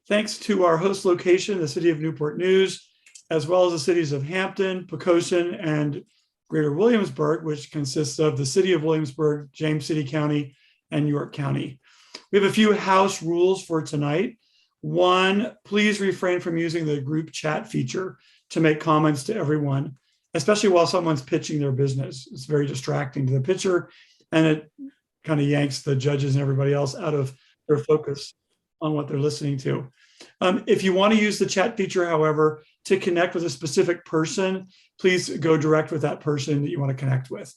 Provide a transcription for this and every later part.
Thanks to our host location, the city of Newport News, as well as the cities of Hampton, Poquoson, and Greater Williamsburg, which consists of the city of Williamsburg, James City County, and York County. We have a few house rules for tonight. One, please refrain from using the group chat feature to make comments to everyone, especially while someone's pitching their business. It's very distracting to the pitcher, and it kind of yanks the judges and everybody else out of their focus on what they're listening to. If you want to use the chat feature, however, to connect with a specific person, please go direct with that person that you want to connect with.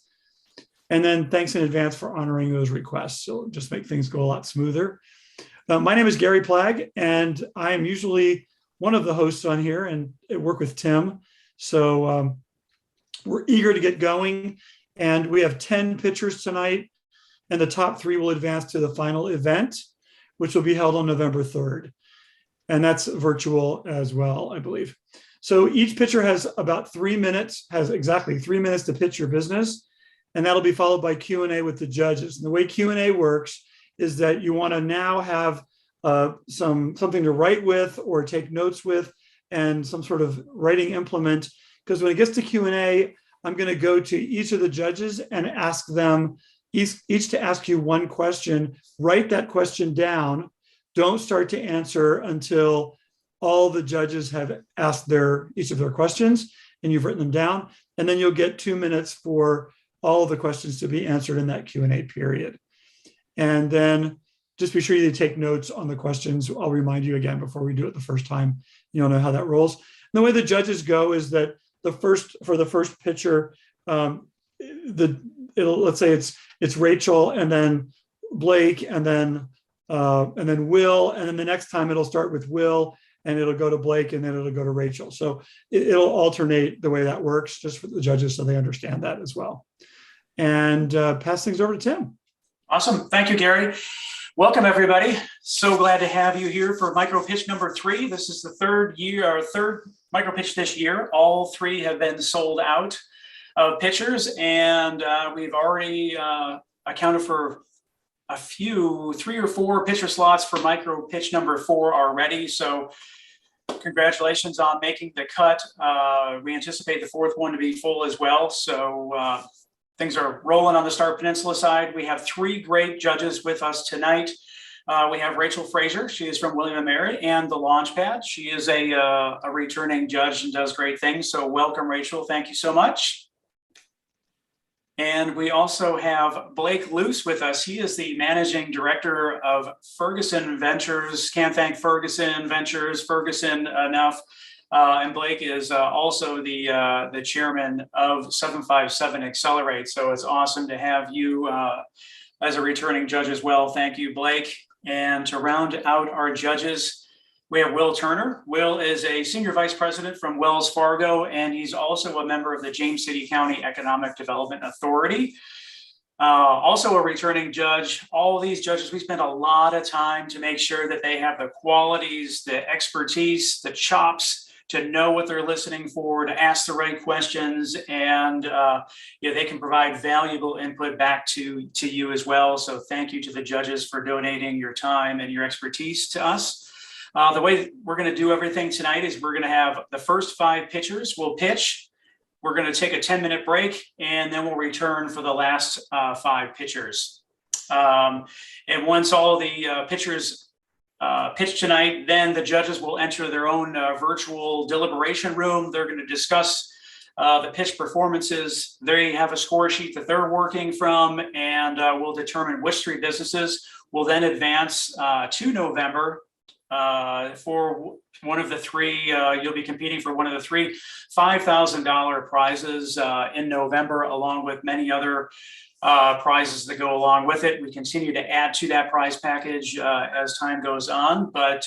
And then thanks in advance for honoring those requests. So it'll just make things go a lot smoother. My name is Gary Plagg, and I am usually one of the hosts on here and I work with Tim. So we're eager to get going. And we have 10 pitchers tonight, and the top 3 will advance to the final event, which will be held on November 3rd. And that's virtual as well, I believe. So each pitcher has about 3 minutes, has exactly 3 minutes to pitch your business. And that'll be followed by Q&A with the judges. And the way Q&A works is that you want to now have something to write with or take notes with and some sort of writing implement. Because when it gets to Q&A, I'm going to go to each of the judges and ask them each to ask you one question. Write that question down. Don't start to answer until all the judges have asked each of their questions and you've written them down. And then you'll get 2 minutes for all of the questions to be answered in that Q&A period. And then just be sure you take notes on the questions. I'll remind you again before we do it the first time. You'll know how that rolls. And the way the judges go is that for the first pitcher, let's say it's Rachel and then Blake and then Will, and then the next time it'll start with Will and it'll go to Blake and then it'll go to Rachel. So it'll alternate the way that works just for the judges so they understand that as well. And pass things over to Tim. Awesome. Thank you, Gary. Welcome, everybody. So glad to have you here for micro pitch number 3. This is the third micro pitch this year. All 3 have been sold out of pitchers, and we've already accounted for a few 3 or 4 pitcher slots for micro pitch number 4 already. So congratulations on making the cut. We anticipate the 4th one to be full as well. So things are rolling on the Start Peninsula side. We have 3 great judges with us tonight. We have Rachel Fraser. She is from William & Mary and the Launchpad. She is a returning judge and does great things. So welcome, Rachel. Thank you so much. And we also have Blake Luce with us. He is the managing director of Ferguson Ventures. Can't thank Ferguson Ventures, Ferguson enough. And Blake is also the chairman of 757 Accelerate. So it's awesome to have you as a returning judge as well. Thank you, Blake. And to round out our judges, we have Will Turner. Will is a senior vice president from Wells Fargo, and he's also a member of the James City County Economic Development Authority. Also a returning judge. All of these judges, we spend a lot of time to make sure that they have the qualities, the expertise, the chops to know what they're listening for, to ask the right questions, and they can provide valuable input back to you as well. So thank you to the judges for donating your time and your expertise to us. The way we're going to do everything tonight is we're going to have the first 5 pitchers will pitch. We're going to take a 10-minute break, and then we'll return for the last 5 pitchers. And once all the pitchers pitch tonight, then the judges will enter their own virtual deliberation room. They're going to discuss the pitch performances. They have a score sheet that they're working from, and we'll determine which 3 businesses will then advance to November for one of the 3. You'll be competing for one of the 3 $5,000 prizes in November, along with many other prizes that go along with it. We continue to add to that prize package as time goes on. But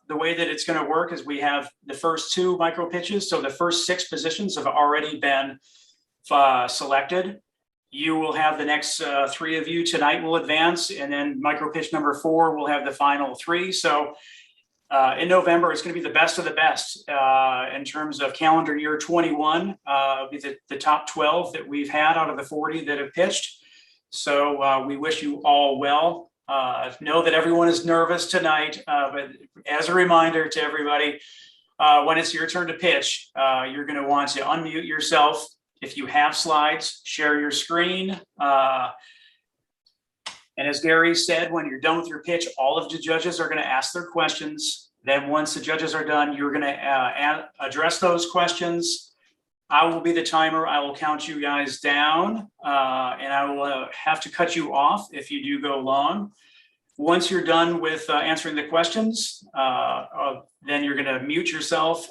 the way that it's going to work is we have the first 2 micro pitches. So the first 6 positions have already been selected. You will have the next 3 of you tonight will advance, and then micro pitch number 4 will have the final 3. So in November, it's going to be the best of the best in terms of calendar year 21. It'll be the top 12 that we've had out of the 40 that have pitched. So we wish you all well. Know that everyone is nervous tonight, but as a reminder to everybody, when it's your turn to pitch, you're going to want to unmute yourself. If you have slides, share your screen. And as Gary said, when you're done with your pitch, all of the judges are going to ask their questions. Then once the judges are done, you're going to address those questions. I will be the timer. I will count you guys down, and I will have to cut you off if you do go long. Once you're done with answering the questions, then you're going to mute yourself,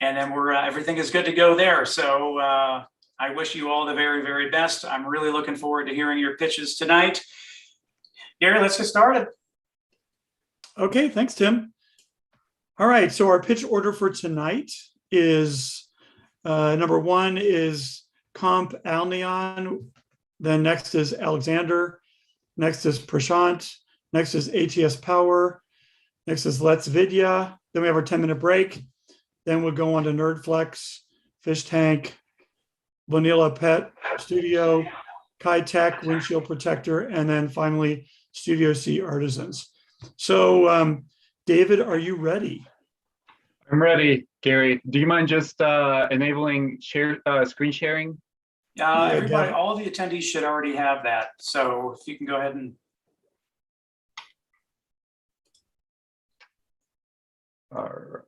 and then everything is good to go there. So I wish you all the very, very best. I'm really looking forward to hearing your pitches tonight. Gary, let's get started. Okay, thanks, Tim. All right, so our pitch order for tonight is number one is Comp Alnion. Then next is Alexander. Next is Prashant. Next is ATS Power. Next is Let's Vidya. Then we have our 10-minute break. Then we'll go on to Nerdflex, Fish Tank, Vanilla Pet Studio, Kai Tech, Windshield Protector, and then finally Studio C Artisans. So David, are you ready? I'm ready, Gary. Do you mind just enabling screen sharing? Everybody, all of the attendees should already have that. So if you can go ahead and.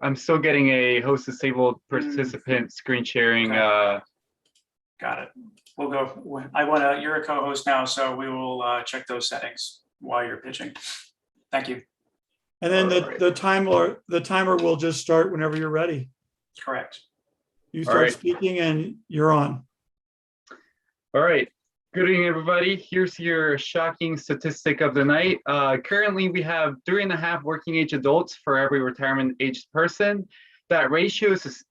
I'm still getting a host disabled participant screen sharing. Okay. Got it. We'll go. You're a co-host now, so we will check those settings while you're pitching. Thank you. And then the timer will just start whenever you're ready. Correct. You start speaking and you're on. All right. Good evening, everybody. Here's your shocking statistic of the night. Currently, we have 3.5 working age adults for every retirement aged person. That ratio is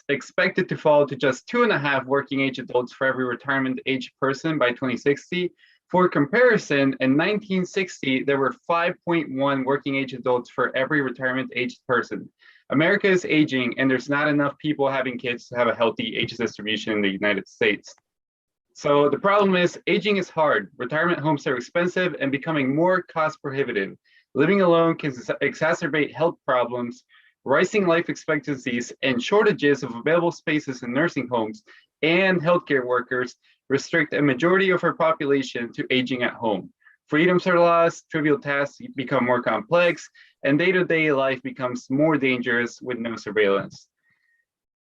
expected to fall to just 2.5 working age adults for every retirement aged person by 2060. For comparison, in 1960, there were 5.1 working age adults for every retirement aged person. America is aging, and there's not enough people having kids to have a healthy age distribution in the United States. So the problem is aging is hard. Retirement homes are expensive and becoming more cost prohibitive. Living alone can exacerbate health problems, rising life expectancies, and shortages of available spaces in nursing homes and healthcare workers restrict a majority of our population to aging at home. Freedoms are lost, trivial tasks become more complex, and day-to-day life becomes more dangerous with no surveillance.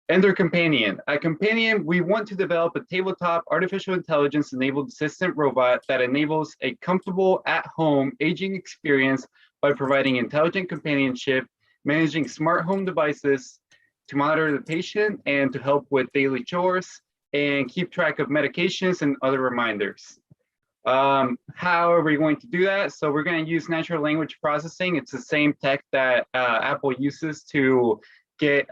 Enter Companion. At Companion, we want to develop a tabletop artificial intelligence-enabled assistant robot that enables a comfortable at-home aging experience by providing intelligent companionship, managing smart home devices to monitor the patient and to help with daily chores and keep track of medications and other reminders. How are we going to do that? So we're going to use natural language processing. It's the same tech that Apple uses to get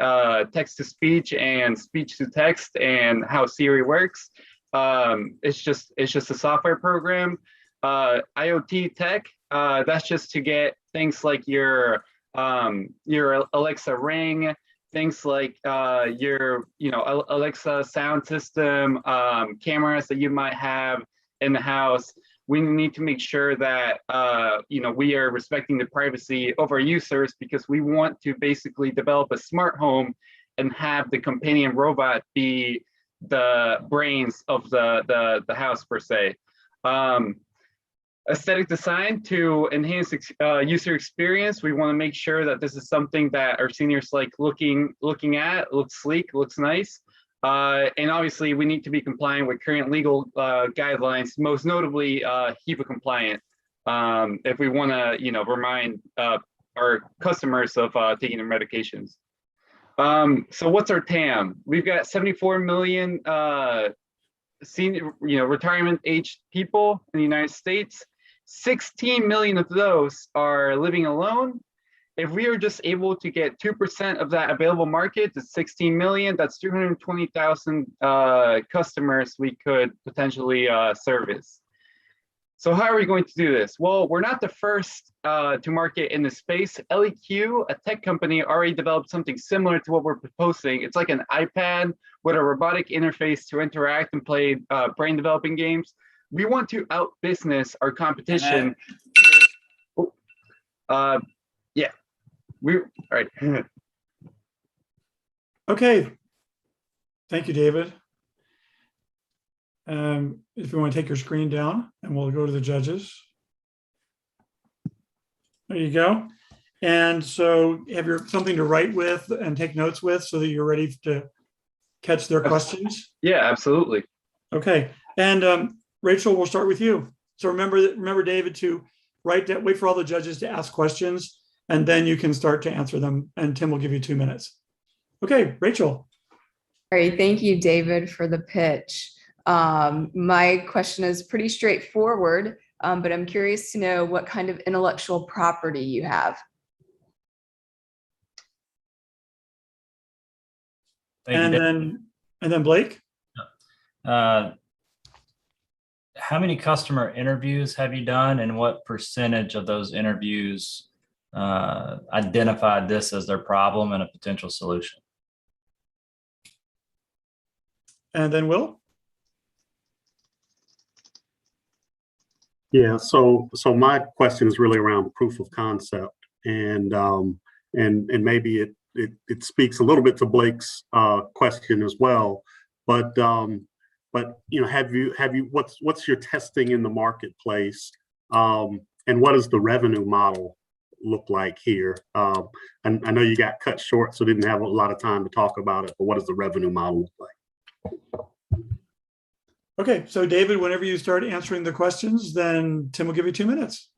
text to speech and speech to text and how Siri works. It's just a software program. IoT tech, that's just to get things like your Alexa Ring, things like your Alexa sound system, cameras that you might have in the house. We need to make sure that we are respecting the privacy of our users, because we want to basically develop a smart home and have the companion robot be the brains of the house per se. Aesthetic design to enhance user experience. We want to make sure that this is something that our seniors like looking at, looks sleek, looks nice. And obviously we need to be compliant with current legal guidelines, most notably HIPAA compliant, if we want to remind our customers of taking their medications. So what's our TAM? We've got 74 million senior, retirement aged people in the United States. 16 million of those are living alone. If we are just able to get 2% of that available market, that's 16 million, that's 220,000 customers we could potentially service. So how are we going to do this? Well, we're not the first to market in the space. LEQ, a tech company, already developed something similar to what we're proposing. It's like an iPad with a robotic interface to interact and play brain developing games. We want to out-business our competition. Yeah, all right. Okay. Thank you, David. If you want to take your screen down and we'll go to the judges. There you go. And so have your something to write with and take notes with so that you're ready to catch their questions. Yeah, absolutely. Okay. And Rachel, we'll start with you. So remember, David, to wait for all the judges to ask questions, and then you can start to answer them. And Tim will give you 2 minutes. Okay, Rachel. All right, thank you, David, for the pitch. My question is pretty straightforward, but I'm curious to know what kind of intellectual property you have. And then Blake. How many customer interviews have you done, and what percentage of those interviews identified this as their problem and a potential solution? And then Will. Yeah, so my question is really around proof of concept, and maybe it speaks a little bit to Blake's question as well, but you know, have you what's your testing in the marketplace, and what does the revenue model look like here? And I know you got cut short, so didn't have a lot of time to talk about it, but what does the revenue model look like? Okay, so David, whenever you start answering the questions, then Tim will give you 2 minutes.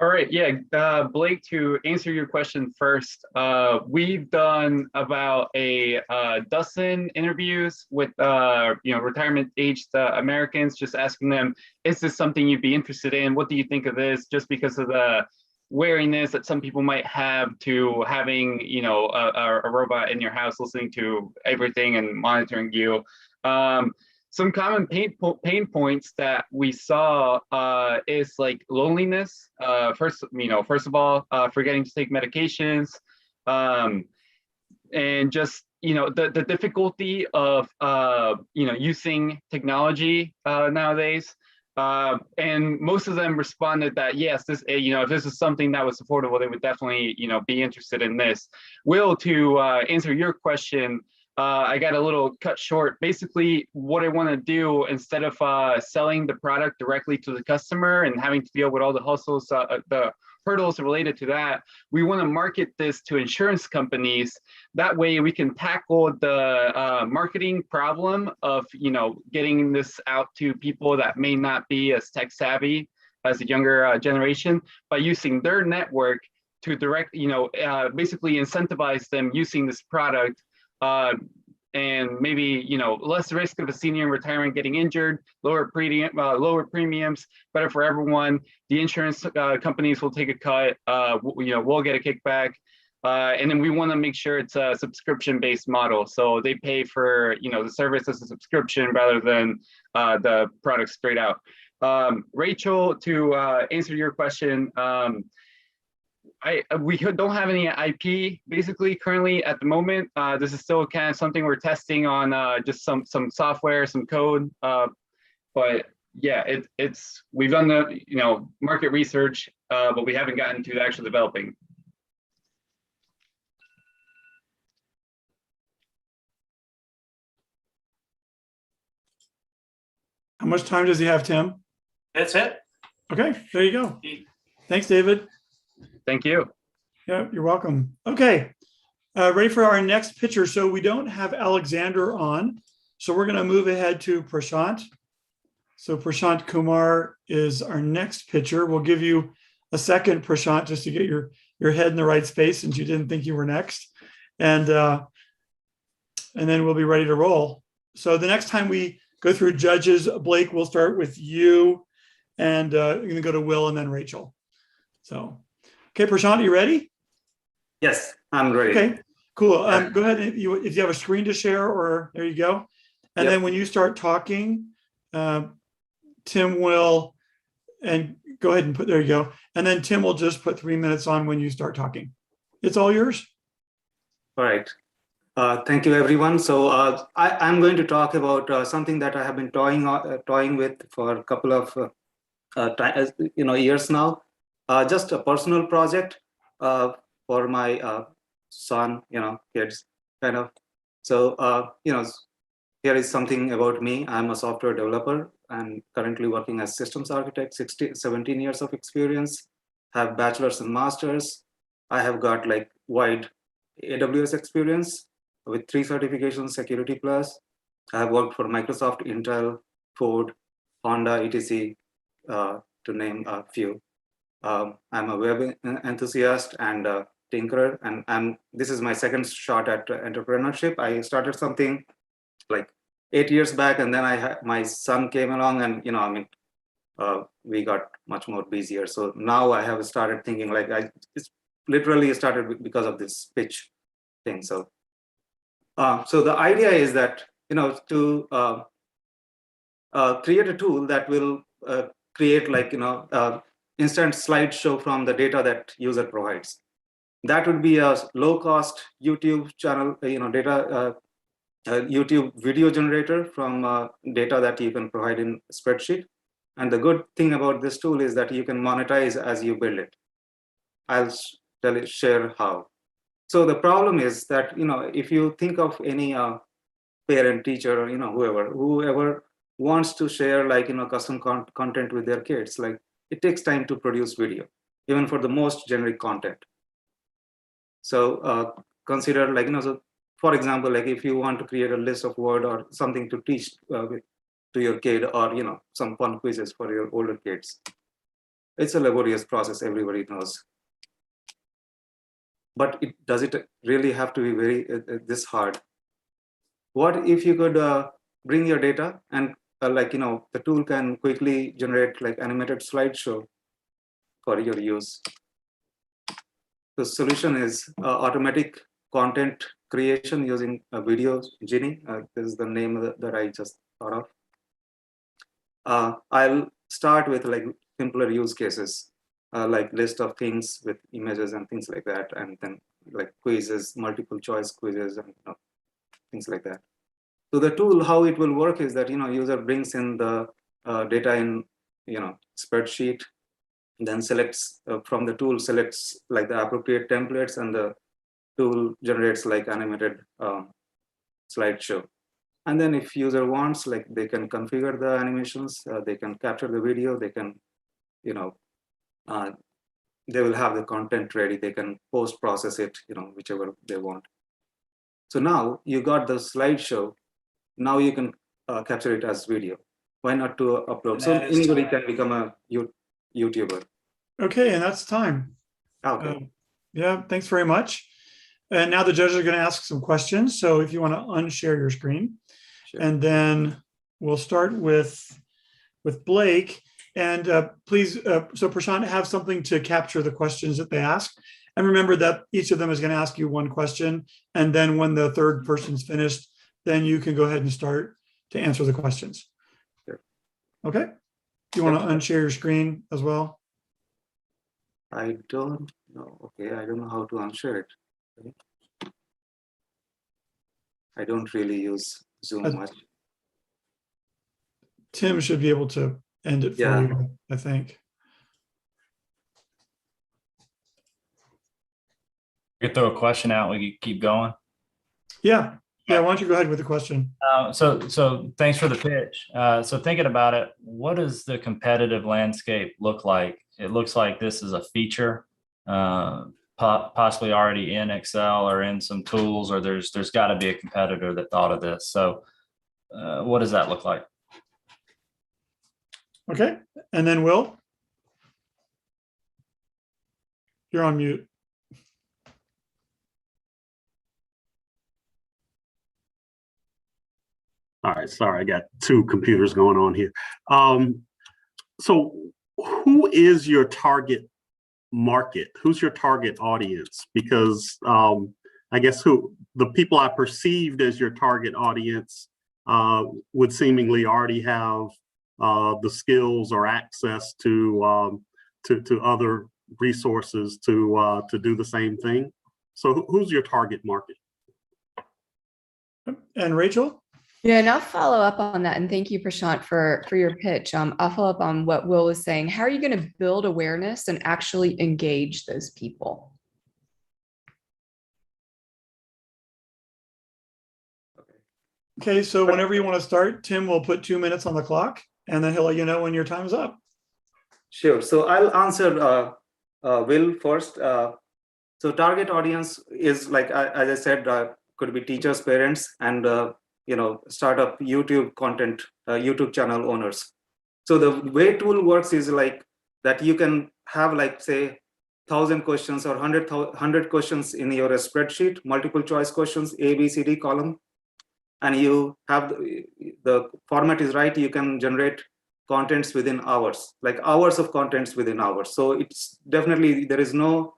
All right, yeah, Blake, to answer your question first, we've done about a dozen interviews with retirement-aged Americans, just asking them, is this something you'd be interested in? What do you think of this? Just because of the wariness that some people might have to having, you know, a robot in your house listening to everything and monitoring you. Some common pain points that we saw is like loneliness. First of all, forgetting to take medications, and just, you know, the difficulty of using technology nowadays. And most of them responded that yes, this, if this is something that was affordable, they would definitely, be interested in this. Will, to answer your question, I got a little cut short. Basically, what I want to do, instead of selling the product directly to the customer and having to deal with all the hustles, the hurdles related to that, we want to market this to insurance companies. That way we can tackle the marketing problem of, getting this out to people that may not be as tech savvy as the younger generation, by using their network to direct, basically incentivize them using this product. And maybe, less risk of a senior in retirement getting injured, lower premiums, better for everyone. The insurance companies will take a cut, we'll get a kickback. And then we want to make sure it's a subscription-based model. So they pay for, the service as a subscription rather than the product straight out. Rachel, to answer your question, we don't have any IP basically currently at the moment. This is still kind of something we're testing on, just some software, some code. But yeah, we've done the market research, but we haven't gotten to actually developing. How much time does he have, Tim? That's it. Okay, there you go. Thanks, David. Thank you. Yeah, you're welcome. Okay, ready for our next pitcher. So we don't have Alexander on, so we're going to move ahead to Prashant. So Prashant Kumar is our next pitcher. We'll give you a second, Prashant, just to get your head in the right space since you didn't think you were next. And then we'll be ready to roll. So the next time we go through judges, Blake, we'll start with you, and you're going to go to Will and then Rachel. So, okay, Prashant, are you ready? Yes, I'm ready. Okay, cool. Go ahead. If you have a screen to share, or there you go. And then when you start talking, Tim will, and go ahead and there you go. And then Tim will just put 3 minutes on when you start talking. It's all yours. All right. Thank you, everyone. So I'm going to talk about something that I have been toying with for a couple of years now. just a personal project for my son, kids, kind of. So, here is something about me. I'm a software developer and currently working as systems architect, 17 years of experience, have bachelor's and master's. I have got like wide AWS experience with 3 certifications, Security Plus. I have worked for Microsoft, Intel, Ford, Honda, etc., to name a few. I'm a web enthusiast and a tinkerer, and this is my second shot at entrepreneurship. I started something like 8 years back, and then my son came along, and we got much more busier. So now I have started thinking like it's literally started because of this pitch thing. So the idea is that to create a tool that will create like instant slideshow from the data that user provides. That would be a low-cost YouTube channel, data. YouTube video generator from data that you can provide in spreadsheet. And the good thing about this tool is that you can monetize as you build it. I'll share how. So the problem is that, if you think of any parent, teacher, or, whoever wants to share like, custom content with their kids, like it takes time to produce video, even for the most generic content. So consider like, so for example, like if you want to create a list of word or something to teach to your kid, or some fun quizzes for your older kids, it's a laborious process, everybody knows. But does it really have to be very this hard? What if you could bring your data and the tool can quickly generate like animated slideshow for your use? The solution is automatic content creation using a video genie. This is the name that I just thought of. I'll start with like simpler use cases, like list of things with images and things like that, and then like quizzes, multiple choice quizzes, and things like that. So the tool, how it will work is that user brings in the data in spreadsheet, then selects from the tool, selects like the appropriate templates, and the tool generates like animated slideshow. And then if user wants, like they can configure the animations, they can capture the video, they can, they will have the content ready, they can post-process it, whichever they want. So now you got the slideshow, now you can capture it as video. Why not to upload? So anybody can become a YouTuber. Okay, and that's time. Okay. Yeah, thanks very much. And now the judges are going to ask some questions. So if you want to unshare your screen, Sure. And then we'll start with Blake. And please, so Prashant, have something to capture the questions that they ask. And remember that each of them is going to ask you one question. And then when the third person's finished, then you can go ahead and start to answer the questions. Sure. Okay. Do you want to unshare your screen as well? I don't know. Okay, I don't know how to unshare it. Okay. I don't really use Zoom much. Tim should be able to end it for you, I think. You could throw a question out, we could keep going. Yeah. Yeah, why don't you go ahead with the question? So thanks for the pitch. So thinking about it, what does the competitive landscape look like? It looks like this is a feature, possibly already in Excel or in some tools, or there's got to be a competitor that thought of this. So what does that look like? Okay, and then Will, you're on mute. All right, sorry, I got two computers going on here. So who is your target market? Who's your target audience? Because I guess the people I perceived as your target audience would seemingly already have the skills or access to other resources to do the same thing. So who's your target market? And Rachel? Yeah, and I'll follow up on that. And thank you, Prashant, for your pitch. I'll follow up on what Will was saying. How are you going to build awareness and actually engage those people? Okay, so whenever you want to start, Tim will put 2 minutes on the clock and then he'll let you know when your time's up. Sure. So I'll answer Will first. So target audience is like, as I said, could be teachers, parents, and startup YouTube content, YouTube channel owners. So the way tool works is like that you can have like say 1,000 questions or 100 questions in your spreadsheet, multiple choice questions, A, B, C, D column, and you have the format is right. You can generate contents within hours, like hours of contents within hours. So it's definitely, there is no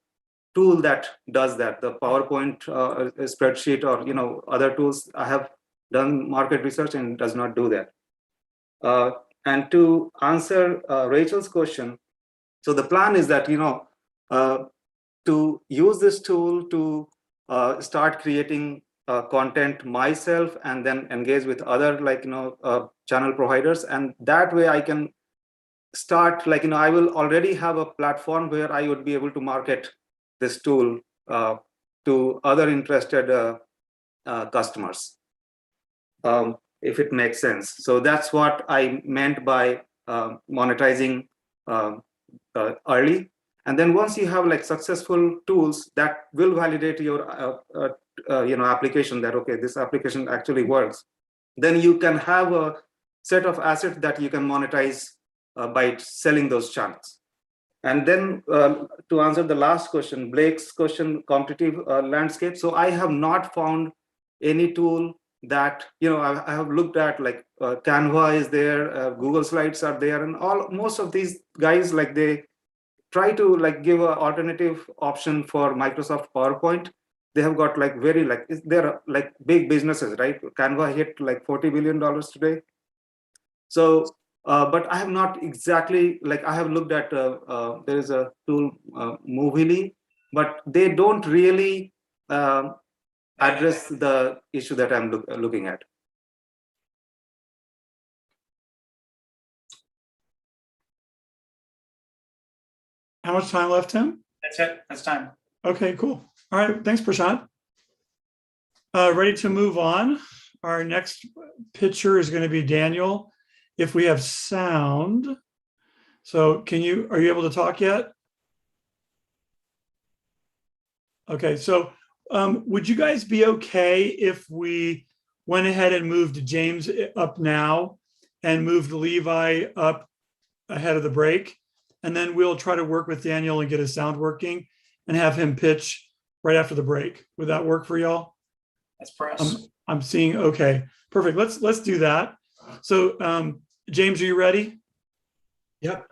tool that does that. The PowerPoint spreadsheet or other tools, I have done market research and it does not do that. And to answer Rachel's question, so the plan is that to use this tool to start creating content myself and then engage with other channel providers, and that way I can start I will already have a platform where I would be able to market this tool to other interested customers, if it makes sense. So that's what I meant by monetizing early. And then once you have like successful tools that will validate your application, that okay, this application actually works, then you can have a set of assets that you can monetize by selling those channels. And then to answer the last question, Blake's question, competitive landscape. So I have not found any tool that, I have looked at, like Canva is there, Google Slides are there, and most of these guys, like they try to like give an alternative option for Microsoft PowerPoint. They have got like they're like big businesses, right? Canva hit like $40 billion today. So, but I have not exactly, like I have looked at, there is a tool, Movily, but they don't really address the issue that I'm looking at. How much time left, Tim? That's it. That's time. Okay, cool. All right, thanks, Prashant. Ready to move on. Our next pitcher is going to be Daniel. If we have sound. So are you able to talk yet? Okay, so would you guys be okay if we went ahead and moved James up now and moved Levi up ahead of the break? And then we'll try to work with Daniel and get his sound working and have him pitch right after the break. Would that work for y'all? That's press. I'm seeing, okay, perfect. Let's do that. So James, are you ready? Yep.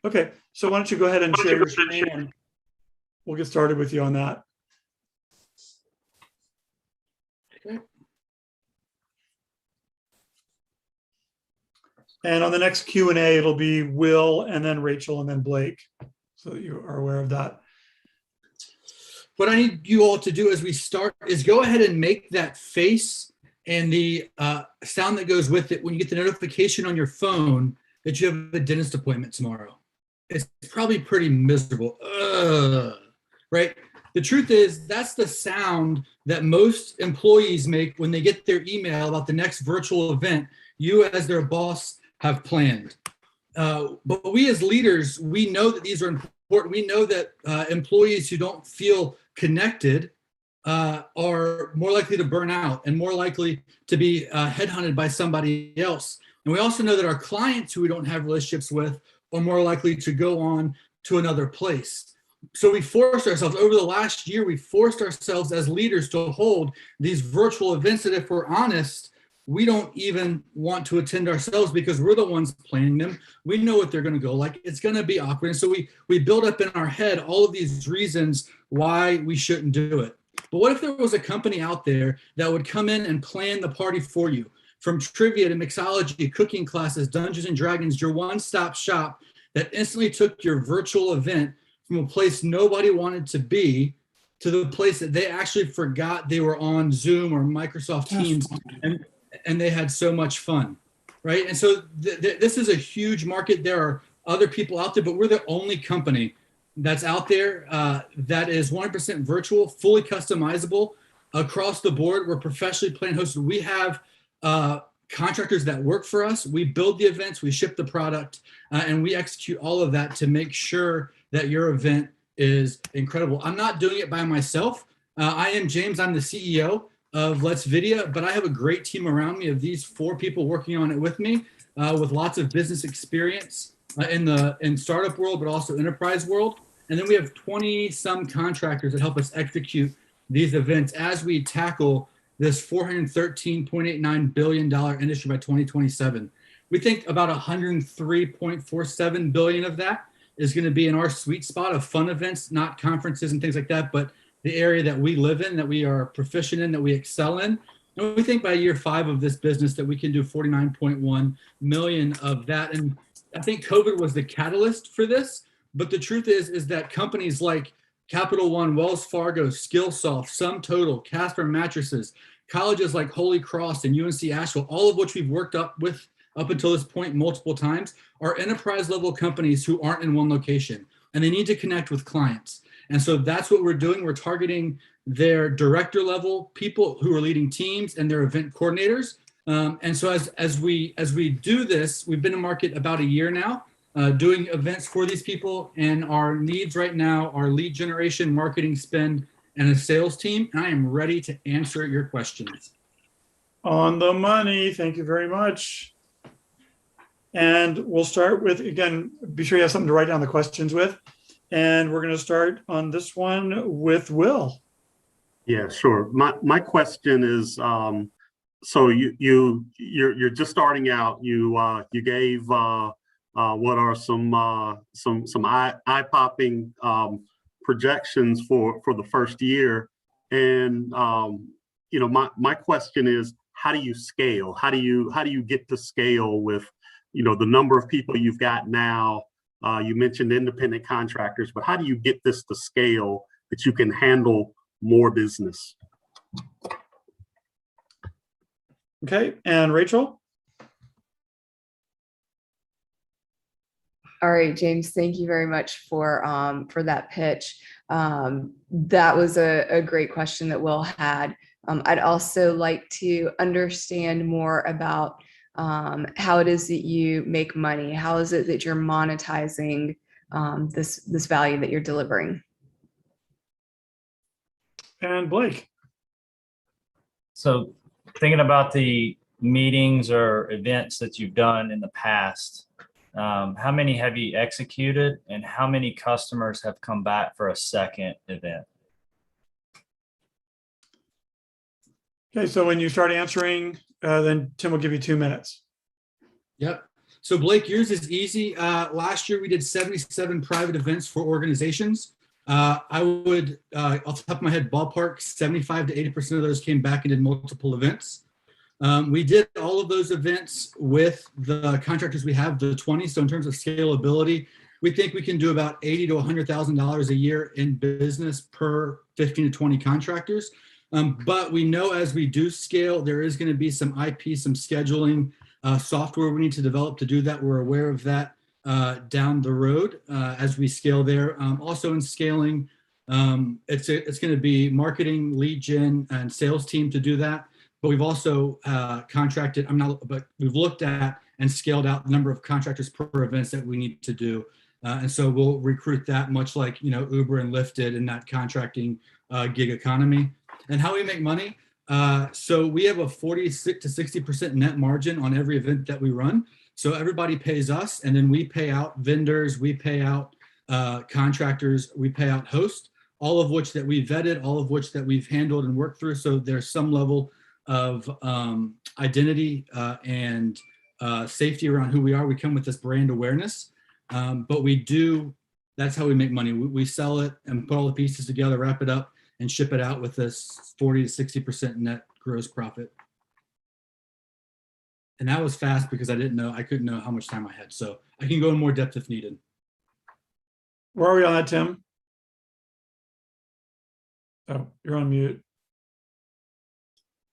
Okay, so why don't you go ahead and share your screen and we'll get started with you on that. Okay. And on the next Q&A, it'll be Will and then Rachel and then Blake, so that you are aware of that. What I need you all to do as we start is go ahead and make that face and the sound that goes with it when you get the notification on your phone that you have a dentist appointment tomorrow. It's probably pretty miserable, right? The truth is that's the sound that most employees make when they get their email about the next virtual event you as their boss have planned. But we as leaders, we know that these are important. We know that employees who don't feel connected are more likely to burn out and more likely to be headhunted by somebody else. And we also know that our clients who we don't have relationships with are more likely to go on to another place. So we forced ourselves, over the last year, we forced ourselves as leaders to hold these virtual events that, if we're honest, we don't even want to attend ourselves because we're the ones planning them. We know what they're going to go like. It's going to be awkward. And so we build up in our head all of these reasons why we shouldn't do it. But what if there was a company out there that would come in and plan the party for you? From trivia to mixology, cooking classes, Dungeons and Dragons, your one-stop shop that instantly took your virtual event from a place nobody wanted to be to the place that they actually forgot they were on Zoom or Microsoft Teams. and they had so much fun, right? And so this is a huge market. There are other people out there, but we're the only company that's out there that is 100% virtual, fully customizable across the board. We're professionally planned hosted. We have contractors that work for us. We build the events, we ship the product, and we execute all of that to make sure that your event is incredible. I'm not doing it by myself. I am James, I'm the CEO of Let's Video, but I have a great team around me of these 4 people working on it with me, with lots of business experience in startup world, but also enterprise world. And then we have 20 some contractors that help us execute these events as we tackle this $413.89 billion industry by 2027. We think about 103.47 billion of that is going to be in our sweet spot of fun events, not conferences and things like that, but the area that we live in, that we are proficient in, that we excel in. And we think by year 5 of this business that we can do 49.1 million of that. And I think COVID was the catalyst for this. But the truth is that companies like Capital One, Wells Fargo, Skillsoft, SumTotal, Casper Mattresses, colleges like Holy Cross and UNC Asheville, all of which we've worked up with up until this point multiple times, are enterprise level companies who aren't in one location, and they need to connect with clients. And so that's what we're doing. We're targeting their director level people who are leading teams and their event coordinators. And so as we do this, we've been in market about a year now, doing events for these people, and our needs right now are lead generation, marketing spend, and a sales team. And I am ready to answer your questions. On the money. Thank you very much. And we'll start with, again, be sure you have something to write down the questions with. And we're going to start on this one with Will. Yeah, sure. My question is, so you're just starting out. You gave what are some eye-popping projections for the first year, and my question is, how do you scale? How do you get to scale with the number of people you've got now? You mentioned independent contractors, but how do you get this to scale that you can handle more business? Okay, and Rachel? All right, James, thank you very much for that pitch. That was a great question that Will had. I'd also like to understand more about how it is that you make money. How is it that you're monetizing this value that you're delivering? And Blake? So thinking about the meetings or events that you've done in the past, how many have you executed, and how many customers have come back for a second event? Okay, so when you start answering, then Tim will give you 2 minutes. Yep. So Blake, yours is easy. Last year we did 77 private events for organizations. I would, off the top of my head, ballpark 75 to 80% of those came back and did multiple events. We did all of those events with the contractors we have, the 20. So in terms of scalability, we think we can do about $80,000 to $100,000 a year in business per 15 to 20 contractors. But we know as we do scale, there is going to be some IP, some scheduling software we need to develop to do that. We're aware of that down the road as we scale there. Also in scaling, it's going to be marketing, lead gen, and sales team to do that. But we've also contracted, but we've looked at and scaled out the number of contractors per events that we need to do. And so we'll recruit that, much like Uber and Lyft did in that contracting gig economy. And how we make money. So we have a 46 to 60% net margin on every event that we run. So everybody pays us, and then we pay out vendors, we pay out contractors, we pay out hosts, all of which that we vetted, all of which that we've handled and worked through. So there's some level of identity and safety around who we are. We come with this brand awareness, but that's how we make money. We sell it and put all the pieces together, wrap it up, and ship it out with this 40 to 60% net gross profit. And that was fast because I couldn't know how much time I had. So I can go in more depth if needed. Where are we on that, Tim? Oh, you're on mute.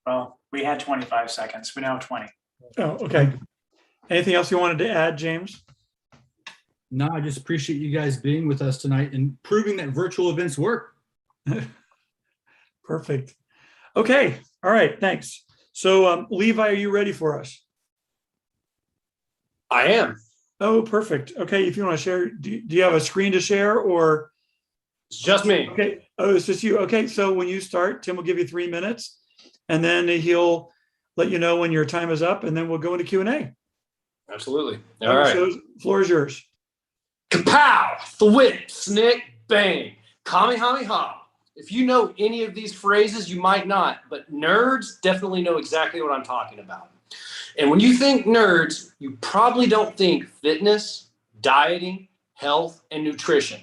Well, We had 25 seconds. We now have 20. Oh, okay. Anything else you wanted to add, James? No, I just appreciate you guys being with us tonight and proving that virtual events work. Perfect. Okay. All right. Thanks. So Levi, are you ready for us? I am. Oh, perfect. Okay. If you want to share, do you have a screen to share or? It's just me. Okay. Oh, it's just you. Okay. So when you start, Tim will give you 3 minutes and then he'll let you know when your time is up and then we'll go into Q&A. Absolutely. All right. So floor is yours. Kapow! Thwip, snick, bang, kamehameha. If you know any of these phrases, you might not, but nerds definitely know exactly what I'm talking about. And when you think nerds, you probably don't think fitness, dieting, health, and nutrition.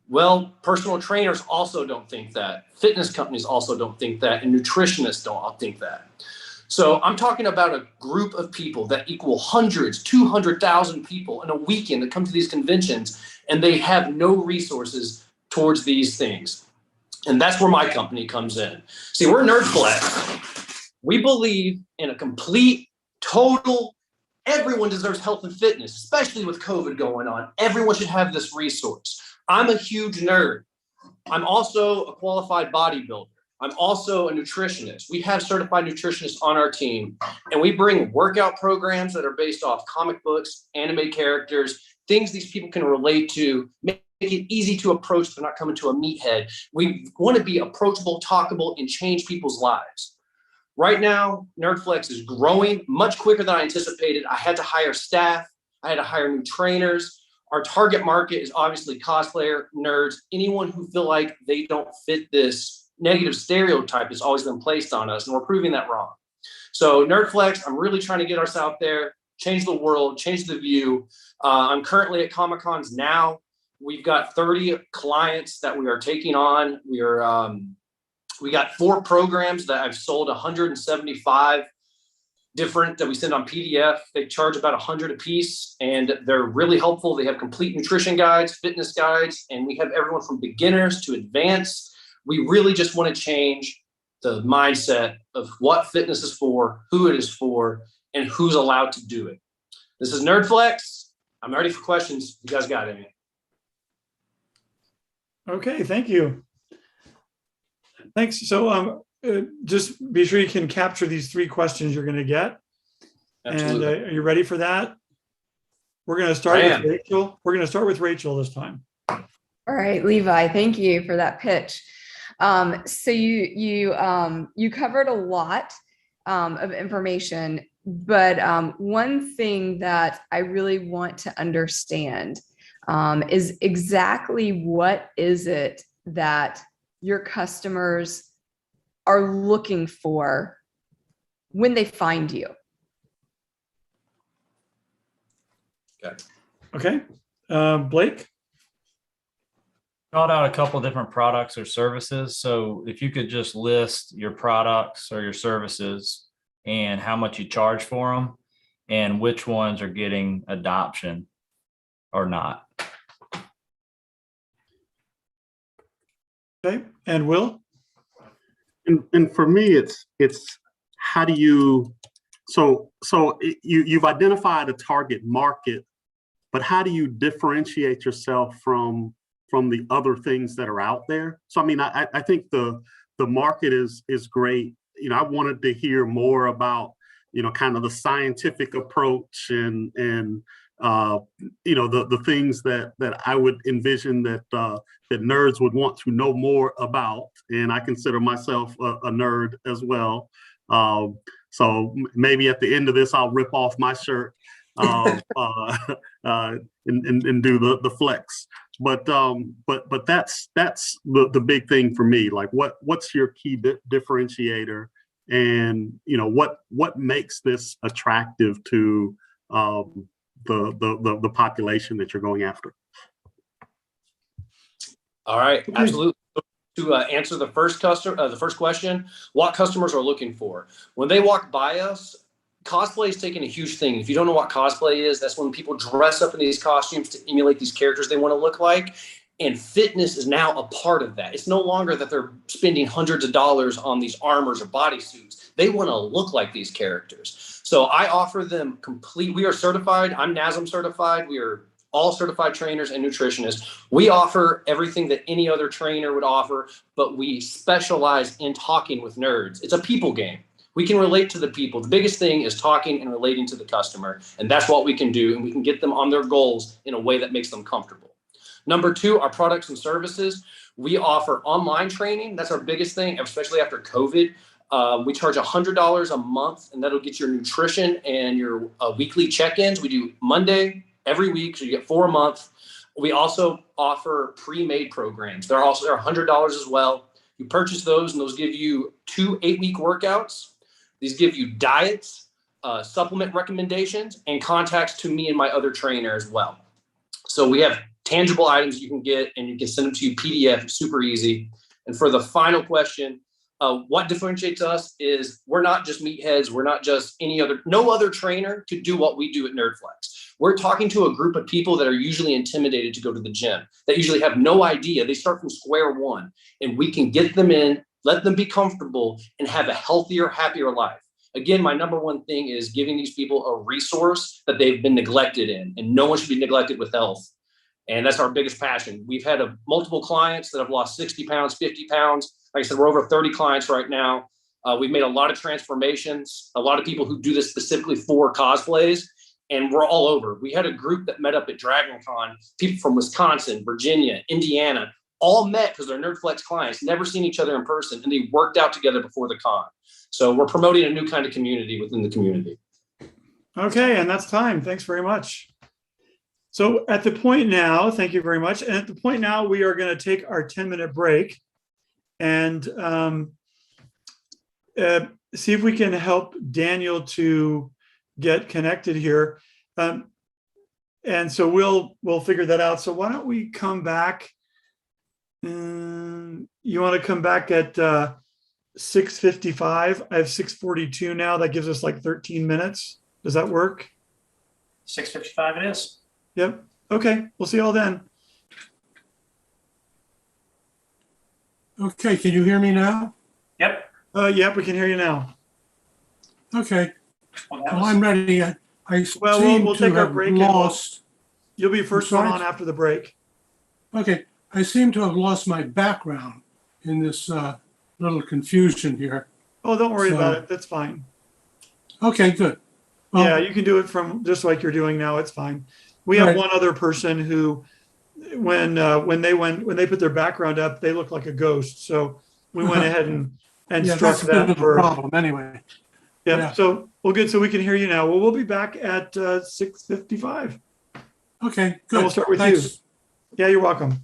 Well, personal trainers also don't think that. Fitness companies also don't think that, and nutritionists don't think that. So I'm talking about a group of people that equal hundreds, 200,000 people in a weekend that come to these conventions, and they have no resources towards these things. And that's where my company comes in. See, we're NerdFlex. We believe in a complete, total, everyone deserves health and fitness, especially with COVID going on. Everyone should have this resource. I'm a huge nerd. I'm also a qualified bodybuilder. I'm also a nutritionist. We have certified nutritionists on our team, and we bring workout programs that are based off comic books, anime characters, things these people can relate to, make it easy to approach if they're not coming to a meathead. We want to be approachable, talkable, and change people's lives. Right now, NerdFlex is growing much quicker than I anticipated. I had to hire staff. I had to hire new trainers. Our target market is obviously cosplayer, nerds, anyone who feel like they don't fit this negative stereotype that's always been placed on us, and we're proving that wrong. So NerdFlex, I'm really trying to get us out there, change the world, change the view. I'm currently at Comic-Cons now. We've got 30 clients that we are taking on. We got 4 programs that I've sold 175 different that we send on PDF. They charge about 100 a piece, and they're really helpful. They have complete nutrition guides, fitness guides, and we have everyone from beginners to advanced. We really just want to change the mindset of what fitness is for, who it is for, and who's allowed to do it. This is NerdFlex. I'm ready for questions. You guys got any? Okay, thank you. Thanks. So just be sure you can capture these 3 questions you're going to get. Absolutely. And are you ready for that? We're going to start with Rachel. We're going to start with Rachel this time. All right, Levi, thank you for that pitch. So you covered a lot of information, but one thing that I really want to understand is exactly what is it that your customers are looking for when they find you? Okay. Blake? Called out a couple of different products or services. So if you could just list your products or your services and how much you charge for them and which ones are getting adoption or not. Okay. And Will? And for me, it's how do you, you've identified a target market, but how do you differentiate yourself from the other things that are out there? So, I mean, I think the market is great. You know, I wanted to hear more about, you know, kind of the scientific approach and you know, the things that I would envision that nerds would want to know more about. And I consider myself a nerd as well. So maybe at the end of this, I'll rip off my shirt and do the flex. But that's the big thing for me. Like, what's your key differentiator, and you know what makes this attractive to the population that you're going after? All right, absolutely. To answer the first question, what customers are looking for when they walk by us. Cosplay is taking a huge thing. If you don't know what cosplay is, that's when people dress up in these costumes to emulate these characters they want to look like. And fitness is now a part of that. It's no longer that they're spending hundreds of dollars on these armors or bodysuits. They want to look like these characters. So I offer them we are certified. I'm NASM certified. We are all certified trainers and nutritionists. We offer everything that any other trainer would offer, but we specialize in talking with nerds. It's a people game. We can relate to the people. The biggest thing is talking and relating to the customer. And that's what we can do. And we can get them on their goals in a way that makes them comfortable. Number two, our products and services. We offer online training. That's our biggest thing, especially after COVID. We charge $100 a month, and that'll get your nutrition and your weekly check-ins. We do Monday every week, so you get 4 a month. We also offer pre-made programs. They're $100 as well. You purchase those, and those give you 2 8-week workouts. These give you diets, supplement recommendations, and contacts to me and my other trainer as well. So we have tangible items you can get, and you can send them to you PDF, super easy. And for the final question, what differentiates us is we're not just meatheads. We're not just no other trainer could do what we do at NerdFlex. We're talking to a group of people that are usually intimidated to go to the gym, that usually have no idea. They start from square one, and we can get them in, let them be comfortable, and have a healthier, happier life. Again, my number one thing is giving these people a resource that they've been neglected in, and no one should be neglected with health. And that's our biggest passion. We've had multiple clients that have lost 60 pounds, 50 pounds. Like I said, we're over 30 clients right now. We've made a lot of transformations, a lot of people who do this specifically for cosplays, and we're all over. We had a group that met up at DragonCon, people from Wisconsin, Virginia, Indiana, all met because they're NerdFlex clients, never seen each other in person, and they worked out together before the con. So we're promoting a new kind of community within the community. Okay, and that's time. Thanks very much. So at the point now, thank you very much. And at the point now, we are going to take our 10-minute break and see if we can help Daniel to get connected here. And so we'll figure that out. So why don't we come back? You want to come back at 6:55? I have 6:42 now. That gives us like 13 minutes. Does that work? 6:55 it is. Yep. Okay. We'll see you all then. Okay, can you hear me now? Yep. Yep, we can hear you now. Okay, Well, well, I'm ready. I Well, seem we'll to take our have break and we'll- lost. You'll be first one sorry? on after the break. Okay, I seem to have lost my background in this little confusion here. Oh, don't worry So- about it. That's fine. Okay, good. Well, Yeah, you can do it from just like you're doing now. It's fine. We have Right. one other person who, when they put their background up, they look like a ghost. So we went ahead and yeah, struck that's a bit that of a for. problem anyway. Yeah. Yeah. So well, good. So we can hear you now. Well, we'll be back at 6:55. Okay, good. we'll start with you. Thanks. Yeah, you're welcome.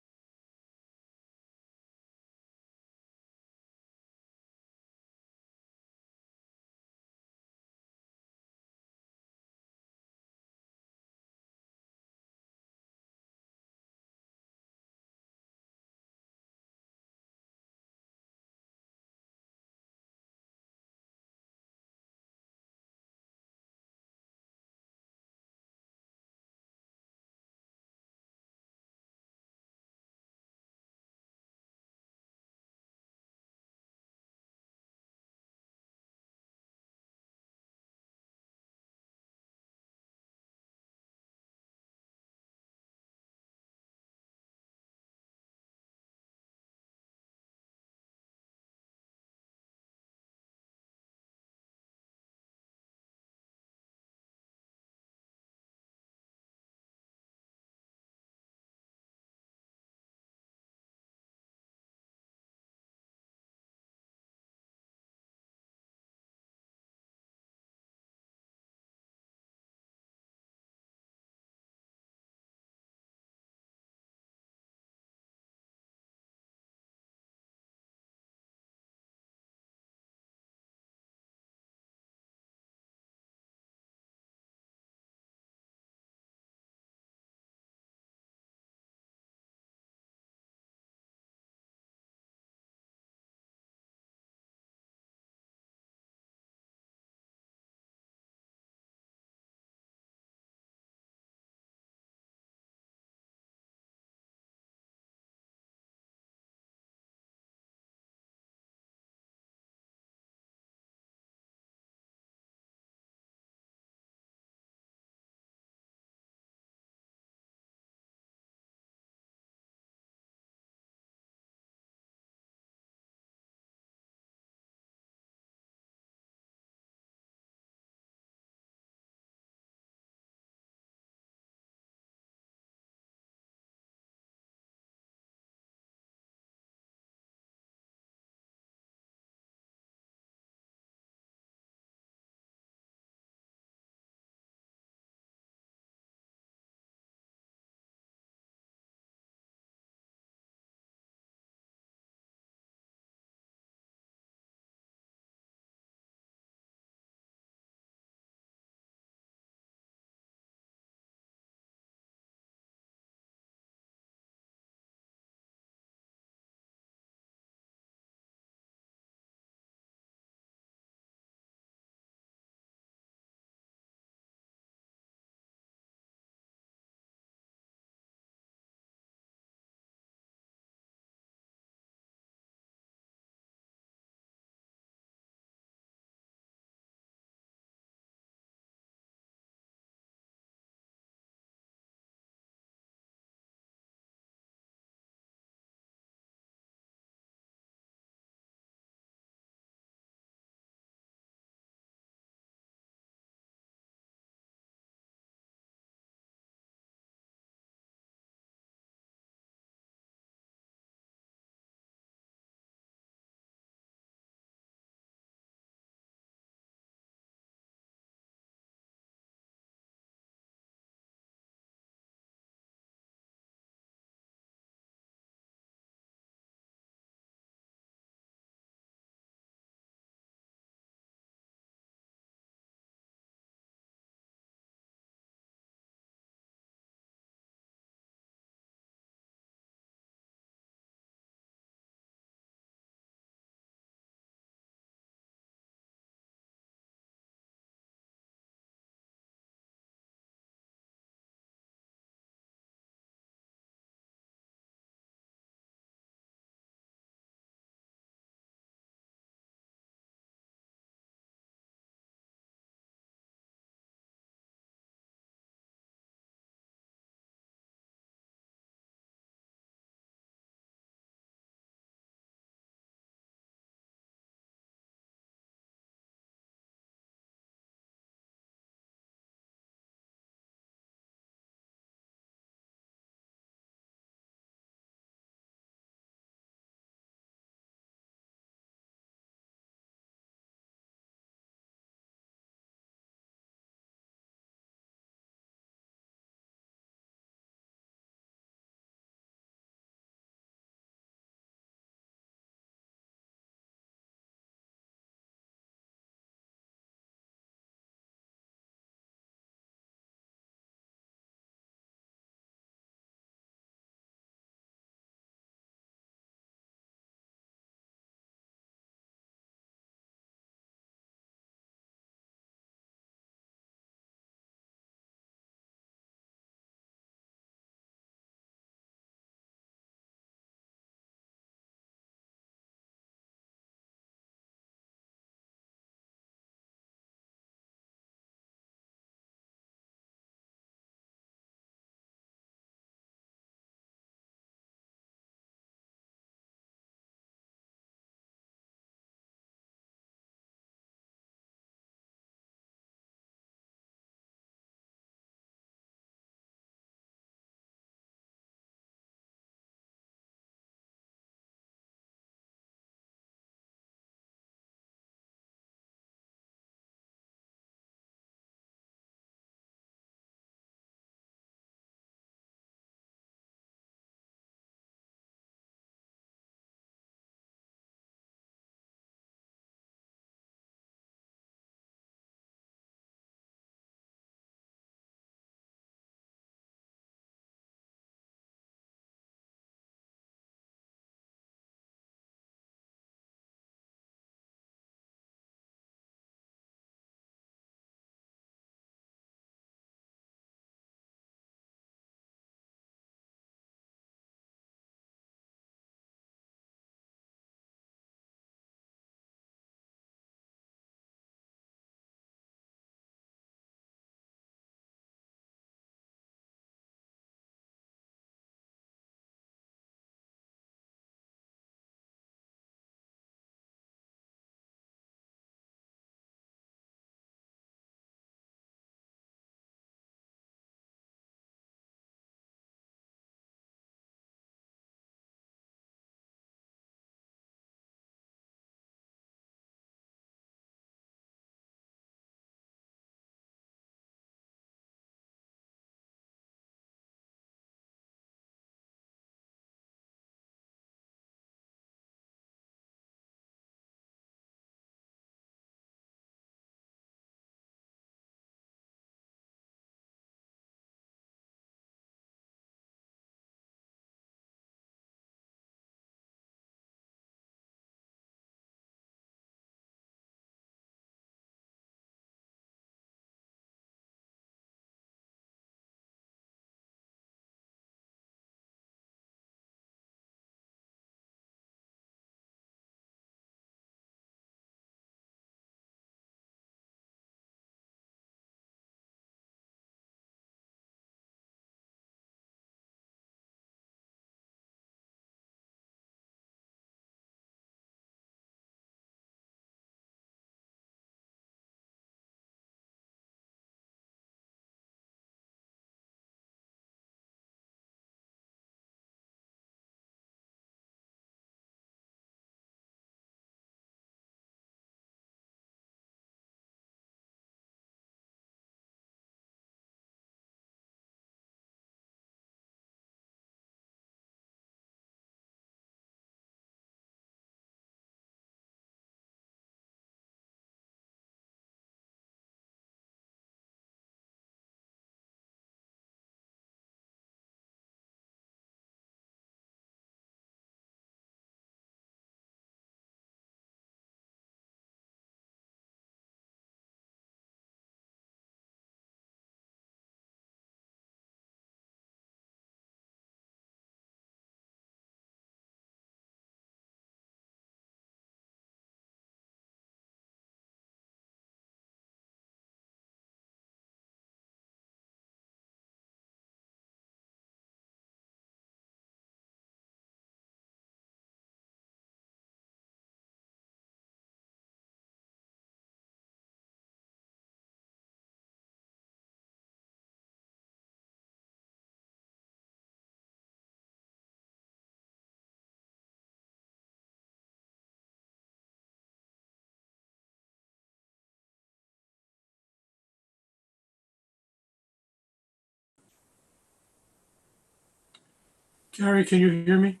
Gary, can you hear me?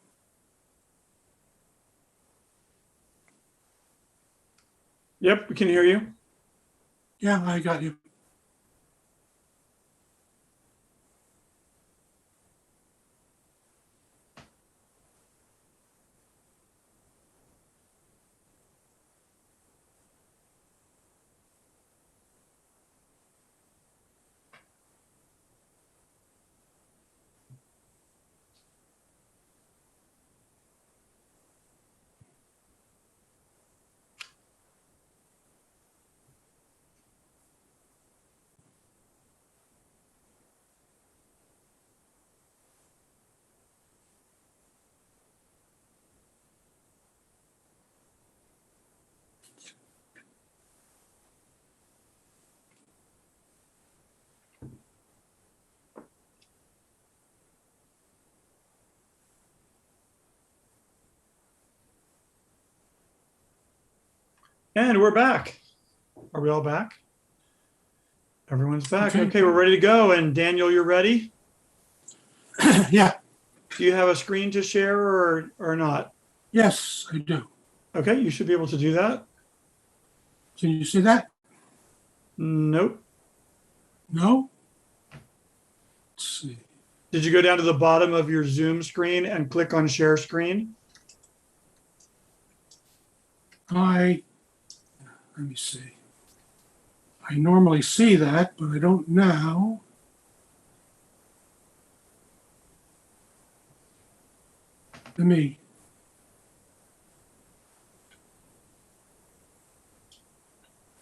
Yep, we can hear you. Yeah, I got you. And we're back. Are we all back? Everyone's back. Okay. Okay, we're ready to go. And Daniel, you're ready? Yeah, Do you have a screen to share or not? yes, I do. Okay, you should be able to do that. Can you see that? Nope. No? Let's see. Did you go down to the bottom of your Zoom screen and click on share screen? Let me see. I normally see that, but I don't now. Let me.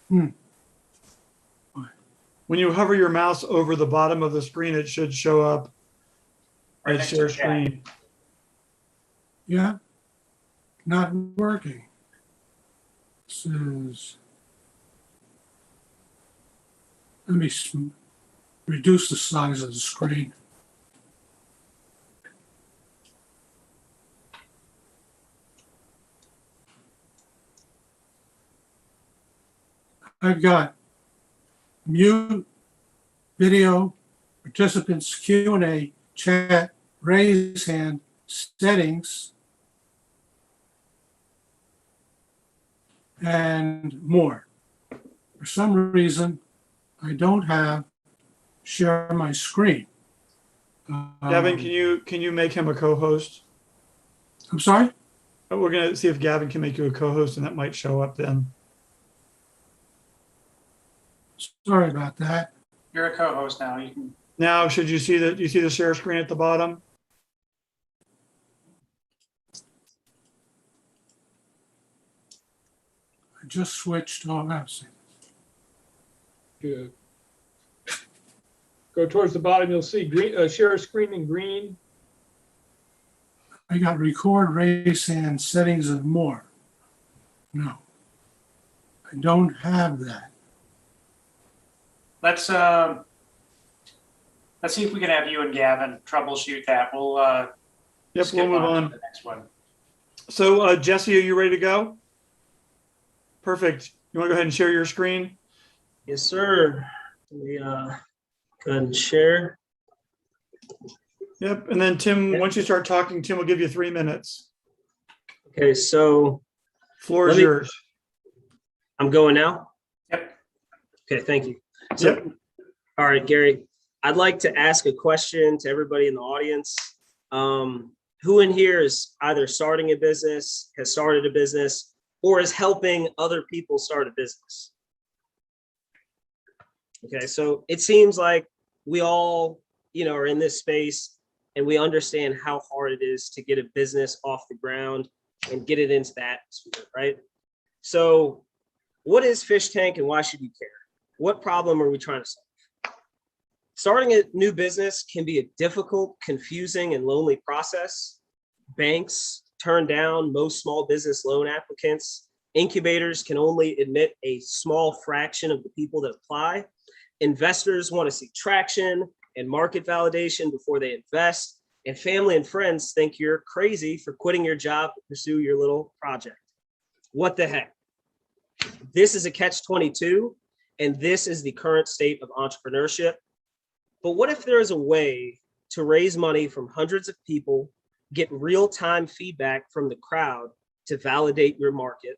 When you hover your mouse over the bottom of the screen, it should show up Right as next to share the chat. screen. Yeah, not working. Says, let me reduce the size of the screen. I've got mute, video, participants, Q&A, chat, raise hand, settings, and more. For some reason, I don't have share my screen. Gavin, can you make him a co-host? I'm sorry? We're gonna see if Gavin can make you a co-host, and that might show up then. Sorry about that. You're a co-host now. You can. Now, should you see you see the share screen at the bottom? I just switched on. Good. Go towards the bottom, you'll see green, share screen in green. I got record, raise hand, settings, and more. No, I don't have that. Let's see if we can have you and Gavin troubleshoot that. We'll Yep, skip we'll move to on. the next one. So, Jesse, are you ready to go? Perfect. You want to go ahead and share your screen? Yes, sir. We go ahead and share. Yep. And then Tim, once you start talking, Tim will give you 3 minutes. Okay, so Floor is yours. I'm going now. Yep. Okay, thank you. So, Yep. all right, Gary, I'd like to ask a question to everybody in the audience. Who in here is either starting a business, has started a business, or is helping other people start a business? Okay, so it seems like we all, are in this space and we understand how hard it is to get a business off the ground and get it into the atmosphere, right? So what is Fish Tank and why should you care? What problem are we trying to solve? Starting a new business can be a difficult, confusing, and lonely process. Banks turn down most small business loan applicants. Incubators can only admit a small fraction of the people that apply. Investors want to see traction and market validation before they invest. And family and friends think you're crazy for quitting your job to pursue your little project. What the heck? This is a catch-22, and this is the current state of entrepreneurship. But what if there is a way to raise money from hundreds of people get real-time feedback from the crowd to validate your market,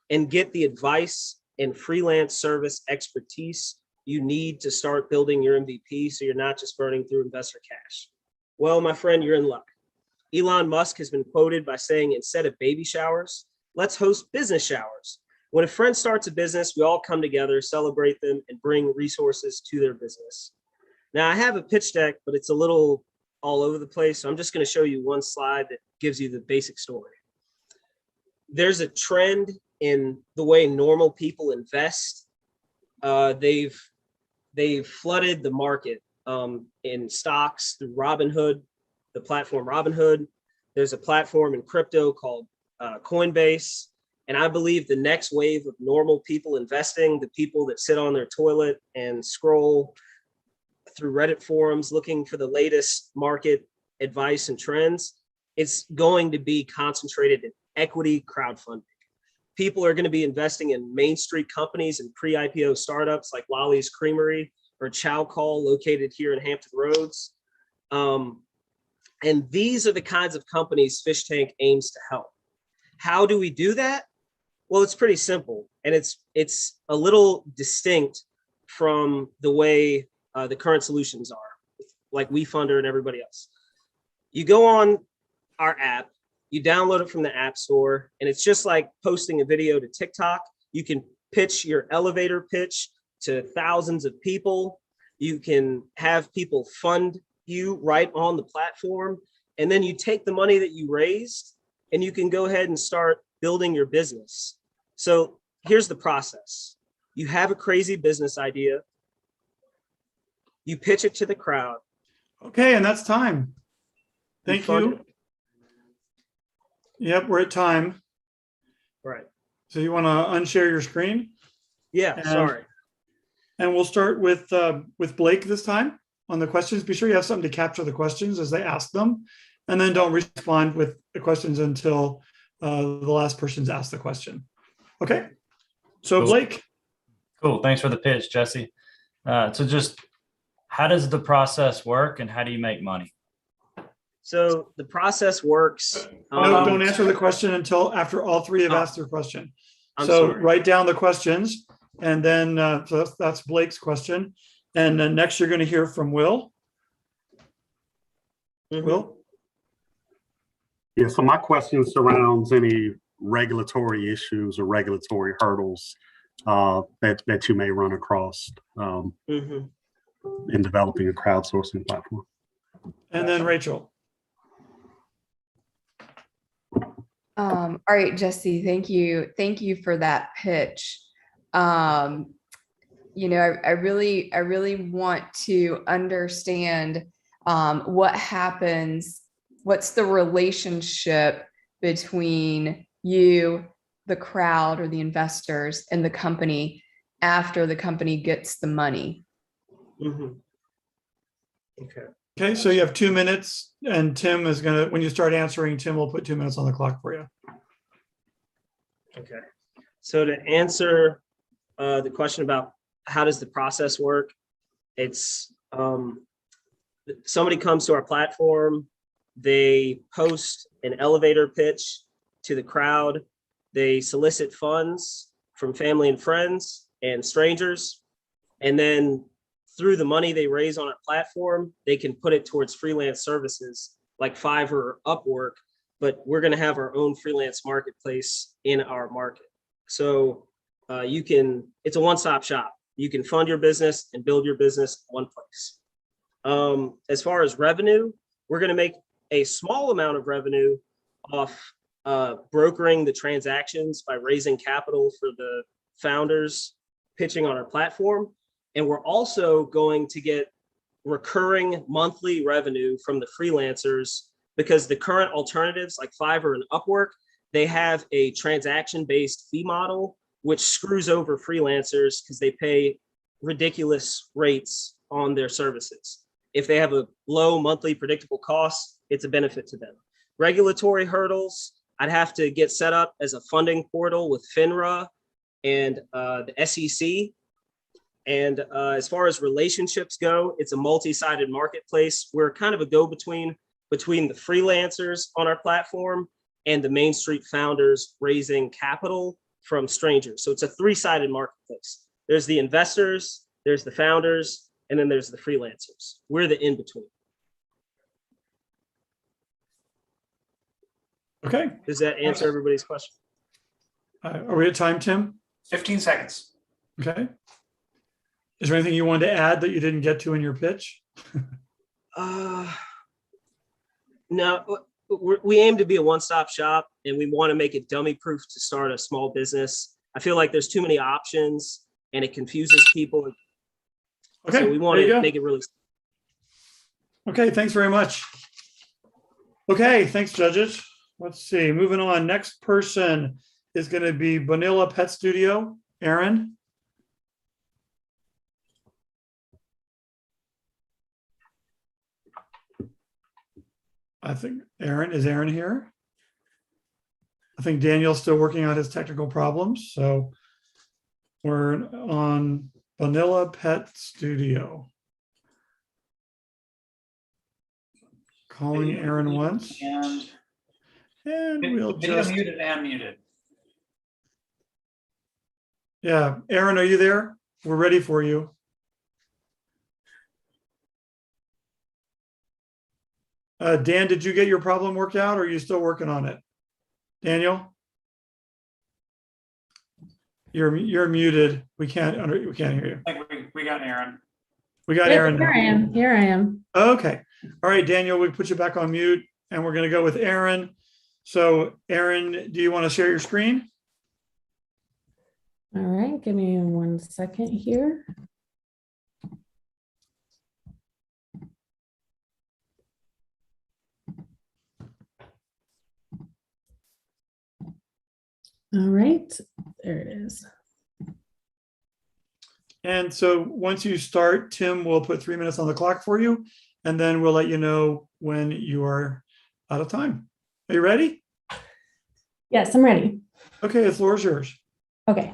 and get the advice and freelance service expertise you need to start building your MVP so you're not just burning through investor cash. Well, my friend, you're in luck. Elon Musk has been quoted by saying, instead of baby showers, let's host business showers. When a friend starts a business, we all come together, celebrate them, and bring resources to their business. Now, I have a pitch deck, but it's a little all over the place. So I'm just going to show you one slide that gives you the basic story. There's a trend in the way normal people invest. They've flooded the market in stocks through Robinhood, the platform Robinhood. There's a platform in crypto called Coinbase. And I believe the next wave of normal people investing, the people that sit on their toilet and scroll through Reddit forums looking for the latest market advice and trends, it's going to be concentrated in equity crowdfunding. People are going to be investing in Main Street companies and pre-IPO startups like Lolly's Creamery or Chow Call, located here in Hampton Roads. And these are the kinds of companies Fish Tank aims to help. How do we do that? Well, it's pretty simple, and it's a little distinct from the way the current solutions are, like WeFunder and everybody else. You go on our app, you download it from the App Store, and it's just like posting a video to TikTok. You can pitch your elevator pitch to thousands of people. You can have people fund you right on the platform, and then you take the money that you raised and you can go ahead and start building your business. So here's the process. You have a crazy business idea. You pitch it to the crowd. Okay, and that's time. Thank fund you. it. Yep, we're at time. Right. So you want to unshare your screen? Yeah, And- sorry. And we'll start with Blake this time on the questions. Be sure you have something to capture the questions as they ask them, and then don't respond with the questions until the last person's asked the question. Okay. So Cool. Blake. Cool. Thanks for the pitch, Jesse. So just how does the process work and how do you make money? So the process works. No, don't answer the question until after all three have asked their question. I'm So sorry. write down the questions, and then so that's Blake's question. And then next you're going to hear from Will. Mhm. Will? Yeah, so my question surrounds any regulatory issues or regulatory hurdles that you may run across Mhm. in developing a crowdsourcing platform. And then Rachel. All right, Jesse, thank you. Thank you for that pitch. You know, I really want to understand what happens, what's the relationship between you, the crowd or the investors, and the company after the company gets the money. Mhm. Okay. Okay, so you have 2 minutes, and Tim is going to, when you start answering, Tim will put 2 minutes on the clock for you. Okay. So to answer the question about how does the process work, it's somebody comes to our platform, they post an elevator pitch to the crowd, they solicit funds from family and friends and strangers, and then through the money they raise on our platform, they can put it towards freelance services like Fiverr or Upwork, but we're going to have our own freelance marketplace in our market. So it's a one-stop shop. You can fund your business and build your business in one place. As far as revenue, we're going to make a small amount of revenue off brokering the transactions by raising capital for the founders pitching on our platform. And we're also going to get recurring monthly revenue from the freelancers, because the current alternatives like Fiverr and Upwork, they have a transaction-based fee model, which screws over freelancers because they pay ridiculous rates on their services. If they have a low monthly predictable cost, it's a benefit to them. Regulatory hurdles, I'd have to get set up as a funding portal with FINRA and the SEC. And as far as relationships go, it's a multi-sided marketplace. We're kind of a go-between between the freelancers on our platform and the Main Street founders raising capital from strangers. So it's a three-sided marketplace. There's the investors, there's the founders, and then there's the freelancers. We're the in-between. Okay. Does that answer everybody's question? Are we at time, Tim? 15 seconds. Okay. Is there anything you wanted to add that you didn't get to in your pitch? No, we aim to be a one-stop shop, and we want to make it dummy-proof to start a small business. I feel like there's too many options, and it confuses people. Okay, So we want there you to go. make it really. Okay, thanks very much. Okay, thanks, judges. Let's see, moving on. Next person is going to be Bonilla Pet Studio. Aaron. I think is Aaron here? I think Daniel's still working on his technical problems. So we're on Bonilla Pet Studio. Calling Aaron once. And we'll video just, muted and muted. yeah, Aaron, are you there? We're ready for you. Dan, did you get your problem worked out or are you still working on it? Daniel? You're muted. We can't hear you. I think we got Aaron. We got Yep, Aaron. Here I am. Here I am. Okay. All right, Daniel, we put you back on mute and we're going to go with Aaron. So Aaron, do you want to share your screen? All right. Give me 1 second here. All right. There it is. And so once you start, Tim will put 3 minutes on the clock for you, and then we'll let you know when you are out of time. Are you ready? Yes, I'm ready. Okay, the floor is yours. Okay.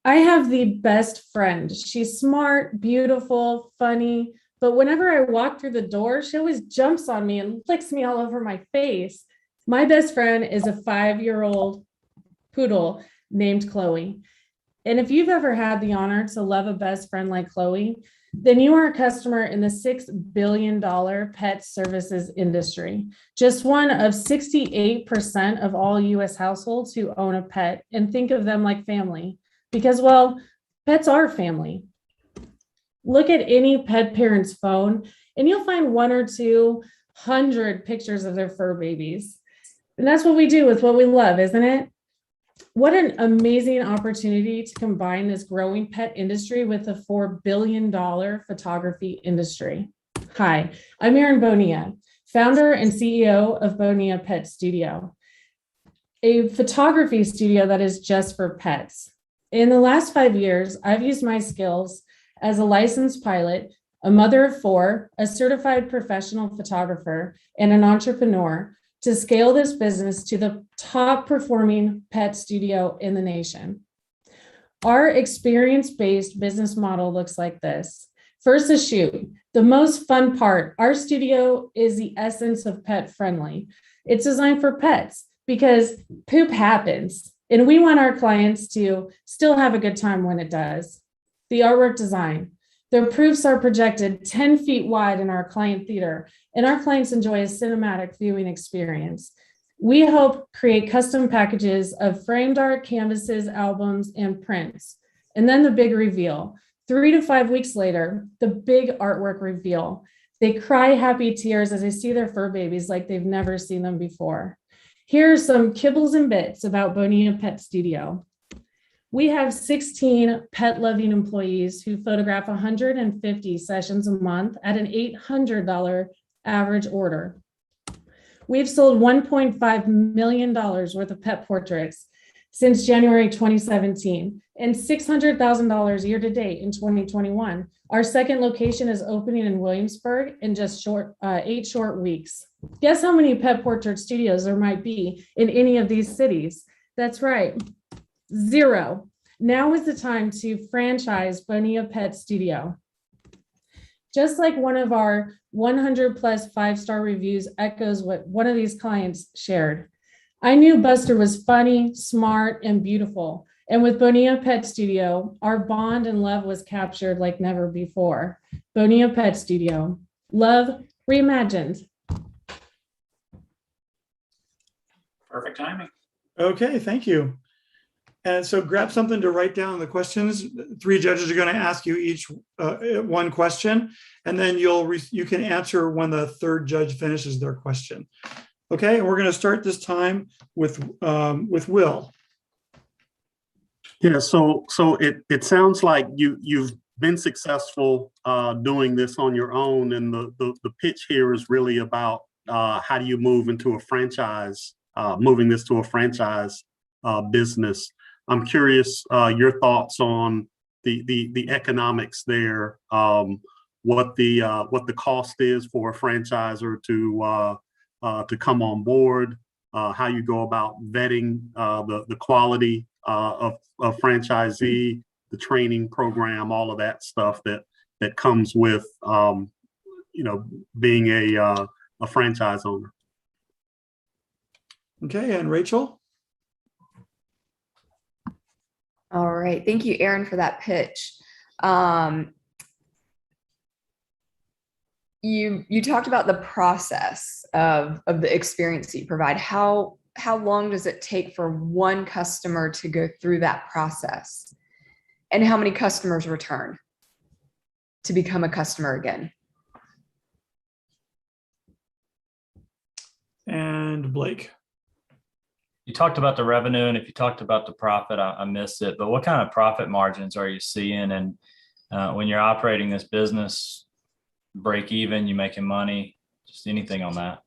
I have the best friend. She's smart, beautiful, funny, but whenever I walk through the door, she always jumps on me and licks me all over my face. My best friend is a 5-year-old poodle named Chloe. And if you've ever had the honor to love a best friend like Chloe, then you are a customer in the $6 billion pet services industry. Just one of 68% of all US households who own a pet and think of them like family because, well, pets are family. Look at any pet parent's phone and you'll find 100 or 200 pictures of their fur babies. And that's what we do with what we love, isn't it? What an amazing opportunity to combine this growing pet industry with a $4 billion photography industry. Hi, I'm Erin Bonilla, founder and CEO of Bonilla Pet Studio, a photography studio that is just for pets. In the last 5 years, I've used my skills as a licensed pilot, a mother of 4, a certified professional photographer, and an entrepreneur to scale this business to the top performing pet studio in the nation. Our experience-based business model looks like this. First, the shoot. The most fun part, our studio is the essence of pet friendly. It's designed for pets because poop happens and we want our clients to still have a good time when it does. The artwork design. The proofs are projected 10 feet wide in our client theater, and our clients enjoy a cinematic viewing experience. We help create custom packages of framed art, canvases, albums, and prints. And then the big reveal. 3 to 5 weeks later, the big artwork reveal. They cry happy tears as they see their fur babies like they've never seen them before. Here are some kibbles and bits about Bonilla Pet Studio. We have 16 pet-loving employees who photograph 150 sessions a month at an $800 average order. We've sold $1.5 million worth of pet portraits since January 2017 and $600,000 year to date in 2021. Our second location is opening in Williamsburg in just 8 short weeks. Guess how many pet portrait studios there might be in any of these cities? That's right. 0. Now is the time to franchise Bonilla Pet Studio. just like one of our 100 plus 5-star reviews echoes what one of these clients shared. I knew Buster was funny, smart, and beautiful. And with Bonilla Pet Studio, our bond and love was captured like never before. Bonilla Pet Studio, love reimagined. Perfect timing. Okay, thank you. And so grab something to write down the questions. 3 judges are going to ask you each one question, and then you can answer when the 3rd judge finishes their question. Okay, and we're going to start this time with Will. Yeah, so it sounds like you've been successful doing this on your own, and the pitch here is really about how do you move into a franchise, moving this to a franchise business. I'm curious your thoughts on the economics there, what the cost is for a franchisor to come on board, how you go about vetting the quality of franchisee, the training program, all of that stuff that comes with being a franchise owner. Okay, and Rachel? All right. Thank you, Aaron, for that pitch. You talked about the process of the experience that you provide. How long does it take for one customer to go through that process? And how many customers return to become a customer again? And Blake? You talked about the revenue, and if you talked about the profit, I missed it, but what kind of profit margins are you seeing? And when you're operating this business, break even, you making money, just anything on that?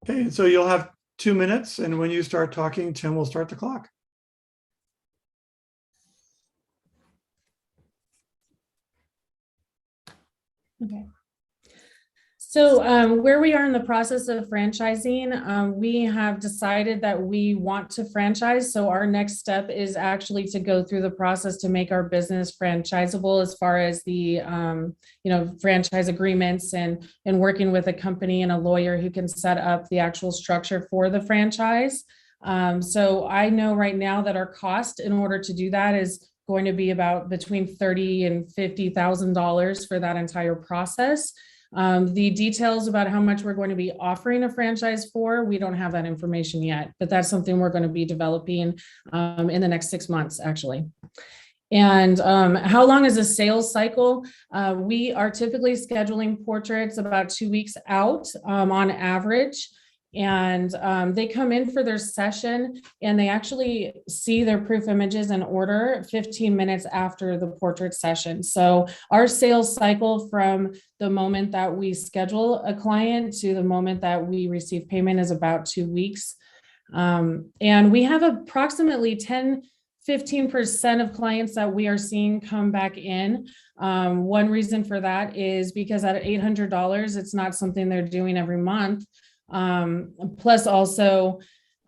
Okay, so you'll have 2 minutes, and when you start talking, Tim will start the clock. Okay. So where we are in the process of franchising, we have decided that we want to franchise. So our next step is actually to go through the process to make our business franchisable, as far as the franchise agreements and working with a company and a lawyer who can set up the actual structure for the franchise. So I know right now that our cost in order to do that is going to be about between $30,000 and $50,000 for that entire process. The details about how much we're going to be offering a franchise for, we don't have that information yet, but that's something we're going to be developing in the next 6 months, actually. And how long is a sales cycle? We are typically scheduling portraits about 2 weeks out on average. And they come in for their session, and they actually see their proof images in order 15 minutes after the portrait session. So our sales cycle from the moment that we schedule a client to the moment that we receive payment is about 2 weeks. And we have approximately 15% of clients that we are seeing come back in. One reason for that is because at $800, it's not something they're doing every month. Plus also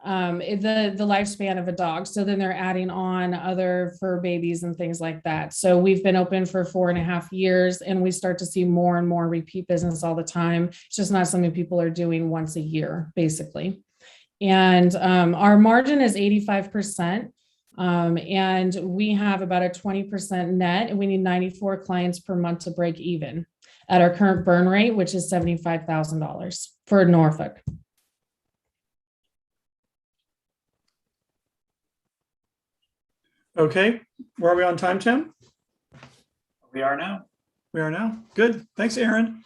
the lifespan of a dog. So then they're adding on other fur babies and things like that. So we've been open for 4.5 years, and we start to see more and more repeat business all the time. It's just not something people are doing once a year, basically. And our margin is 85%. And we have about a 20% net, and we need 94 clients per month to break even at our current burn rate, which is $75,000 for Norfolk. Okay, where are we on time, Tim? We are now. We are now. Good. Thanks, Aaron.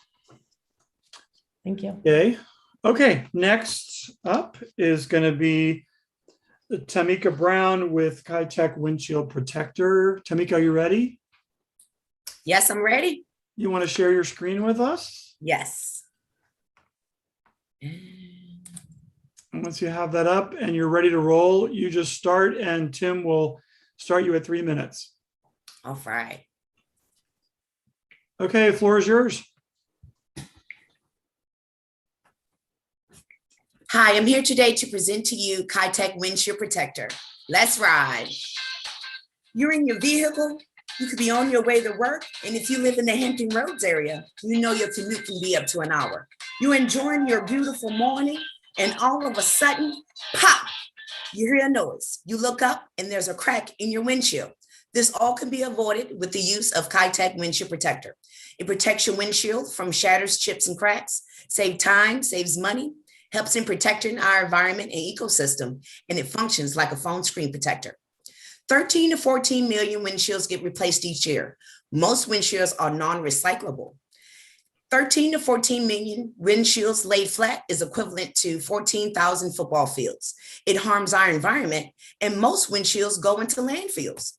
Thank you. Okay. Okay, next up is going to be Tamika Brown with Kitech Windshield Protector. Tamika, are you ready? Yes, I'm ready. You want to share your screen with us? Yes. And once you have that up and you're ready to roll, you just start, and Tim will start you at 3 minutes. All right. Okay, the floor is yours. Hi, I'm here today to present to you Kitech Windshield Protector. Let's ride. You're in your vehicle You could be on your way to work, and if you live in the Hampton Roads area, you know your commute can be up to an hour. You're enjoying your beautiful morning, and all of a sudden, pop, you hear a noise. You look up, and there's a crack in your windshield. This all can be avoided with the use of Kitech Windshield Protector. It protects your windshield from shatters, chips, and cracks, saves time, saves money, helps in protecting our environment and ecosystem, and it functions like a phone screen protector. 13 to 14 million windshields get replaced each year. Most windshields are non-recyclable. 13 to 14 million windshields laid flat is equivalent to 14,000 football fields. It harms our environment, and most windshields go into landfills.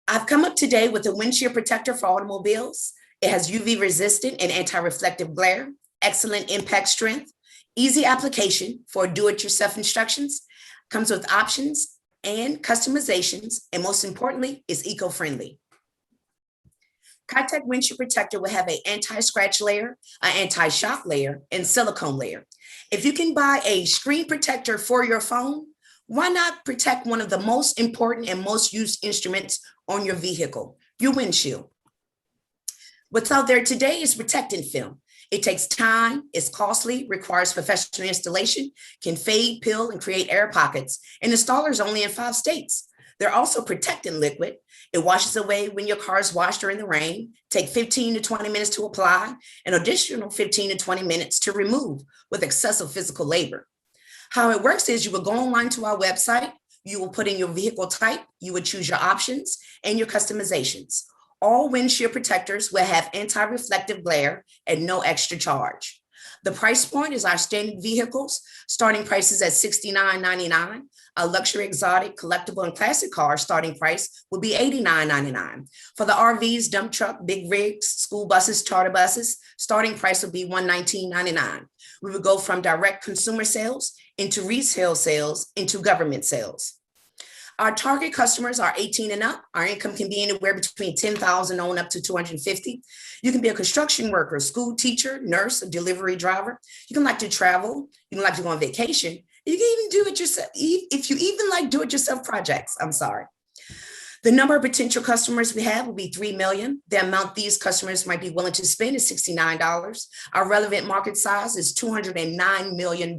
I've come up today with a windshield protector for automobiles. It has UV resistant and anti-reflective glare, excellent impact strength, easy application for do-it-yourself instructions, comes with options and customizations, and most importantly, is eco-friendly. Kitech Windshield Protector will have an anti-scratch layer, an anti-shock layer, and silicone layer. If you can buy a screen protector for your phone, why not protect one of the most important and most used instruments on your vehicle, your windshield? What's out there today is protectant film. It takes time, it's costly, requires professional installation, can fade, peel, and create air pockets, and installers only in 5 states. They're also protectant liquid. It washes away when your car is washed or in the rain, take 15 to 20 minutes to apply, an additional 15 to 20 minutes to remove with excessive physical labor. How it works is you will go online to our website, you will put in your vehicle type, you would choose your options and your customizations. All windshield protectors will have anti-reflective glare at no extra charge. The price point is our standard vehicles, starting prices at $69.99. A luxury, exotic, collectible, and classic car starting price will be $89.99. For the RVs, dump truck, big rigs, school buses, charter buses, starting price will be $119.99. We will go from direct consumer sales into resale sales into government sales. Our target customers are 18 and up. Our income can be anywhere between $10,000 on up to $250. You can be a construction worker, school teacher, nurse, a delivery driver. You can like to travel. You can like to go on vacation. You can even do it yourself. If you even like do-it-yourself projects, I'm sorry. The number of potential customers we have will be 3 million. The amount these customers might be willing to spend is $69. Our relevant market size is $209 million.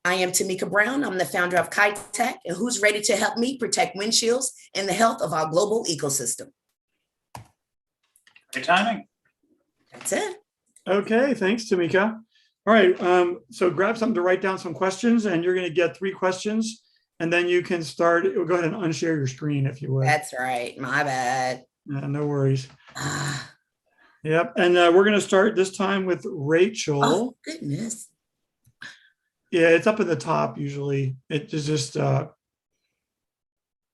I am Tamika Brown. I'm the founder of Kitech, and who's ready to help me protect windshields and the health of our global ecosystem? Great timing. That's it. Okay, thanks, Tamika. All right, so grab something to write down some questions, and you're going to get 3 questions, and then you can start. Go ahead and unshare your screen if you would. That's right. My bad. No worries. Yep, and we're going to start this time with Rachel. Oh, goodness. Yeah, it's up at the top usually. It is just my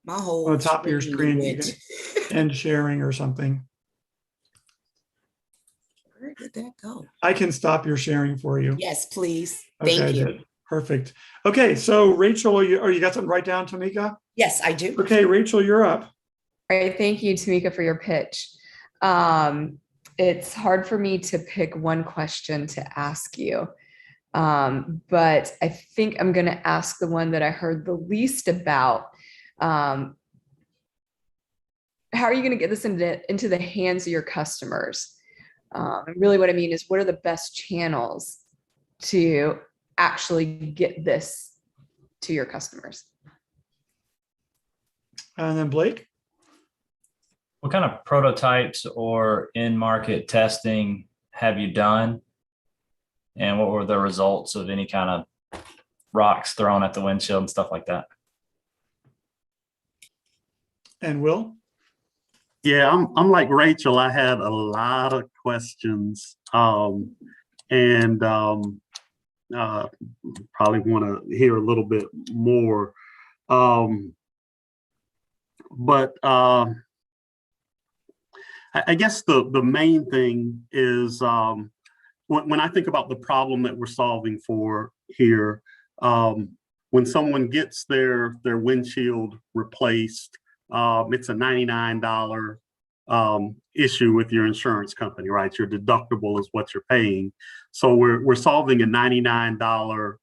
whole on the top of your screen, you can end sharing or something. Where did that go? I can stop your sharing for you. Yes, please. Okay, Thank you. good. Perfect. Okay, so Rachel, you got something to write down, Tamika? Yes, I do. Okay, Rachel, you're up. All right, thank you, Tamika, for your pitch. It's hard for me to pick one question to ask you. But I think I'm going to ask the one that I heard the least about. How are you going to get this into the hands of your customers? And really what I mean is, what are the best channels to actually get this to your customers? And then Blake? What kind of prototypes or in-market testing have you done? And what were the results of any kind of rocks thrown at the windshield and stuff like that? And Will? Yeah, I'm like Rachel. I had a lot of questions, and probably want to hear a little bit more. But I guess the main thing is, when I think about the problem that we're solving for here, when someone gets their windshield replaced, it's a $99 issue with your insurance company, right? Your deductible is what you're paying. So we're solving a $99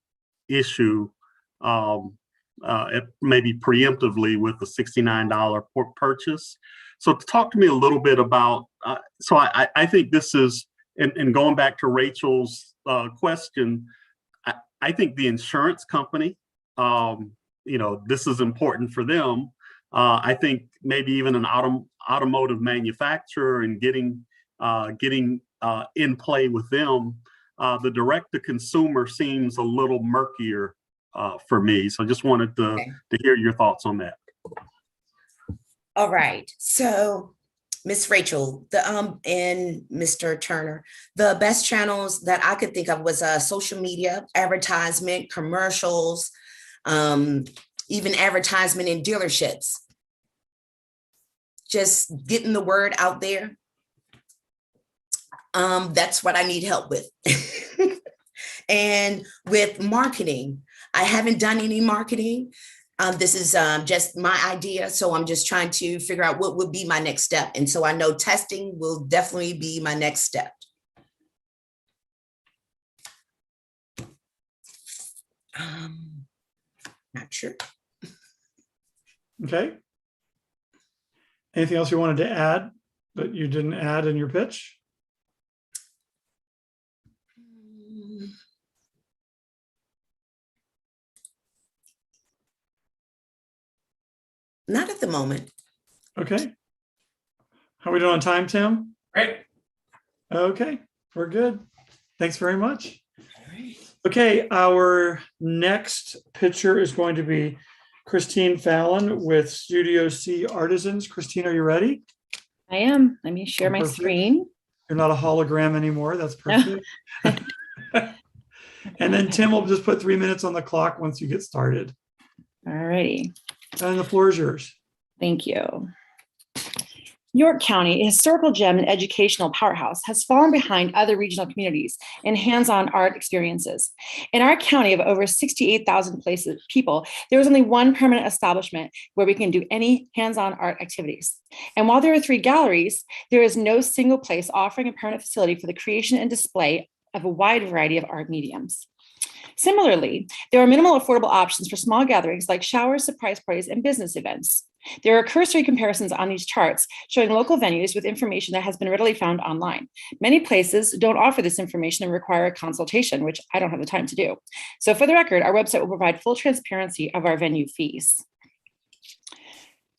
issue maybe preemptively with a $69 purchase. So talk to me a little bit about, so I think this is, and going back to Rachel's question, I think the insurance company, this is important for them. I think maybe even an automotive manufacturer and getting in play with them, the direct to consumer seems a little murkier for me. So I just wanted to hear your thoughts on that. All right. So Miss Rachel, and Mr. Turner, the best channels that I could think of was social media, advertisement, commercials, even advertisement in dealerships. Just getting the word out there. That's what I need help with. And with marketing, I haven't done any marketing. This is just my idea. So I'm just trying to figure out what would be my next step. And so I know testing will definitely be my next step. Not sure. Okay. Anything else you wanted to add that you didn't add in your pitch? Not at the moment. Okay. How are we doing on time, Tim? Great. Okay, we're good. Thanks very much. Okay, our next pitcher is going to be Christine Fallon with Studio C Artisans. Christine, are you ready? I am. Let me share my Perfect. screen. You're not a hologram anymore. That's perfect. And then Tim will just put 3 minutes on the clock once you get started. All righty. And the floor is yours. Thank you. York County, a historical gem and educational powerhouse, has fallen behind other regional communities in hands-on art experiences. In our county of over 68,000 people, there is only one permanent establishment where we can do any hands-on art activities. And while there are 3 galleries, there is no single place offering a permanent facility for the creation and display of a wide variety of art mediums. Similarly, there are minimal affordable options for small gatherings like showers, surprise parties, and business events. There are cursory comparisons on these charts showing local venues with information that has been readily found online. Many places don't offer this information and require a consultation, which I don't have the time to do. So for the record, our website will provide full transparency of our venue fees.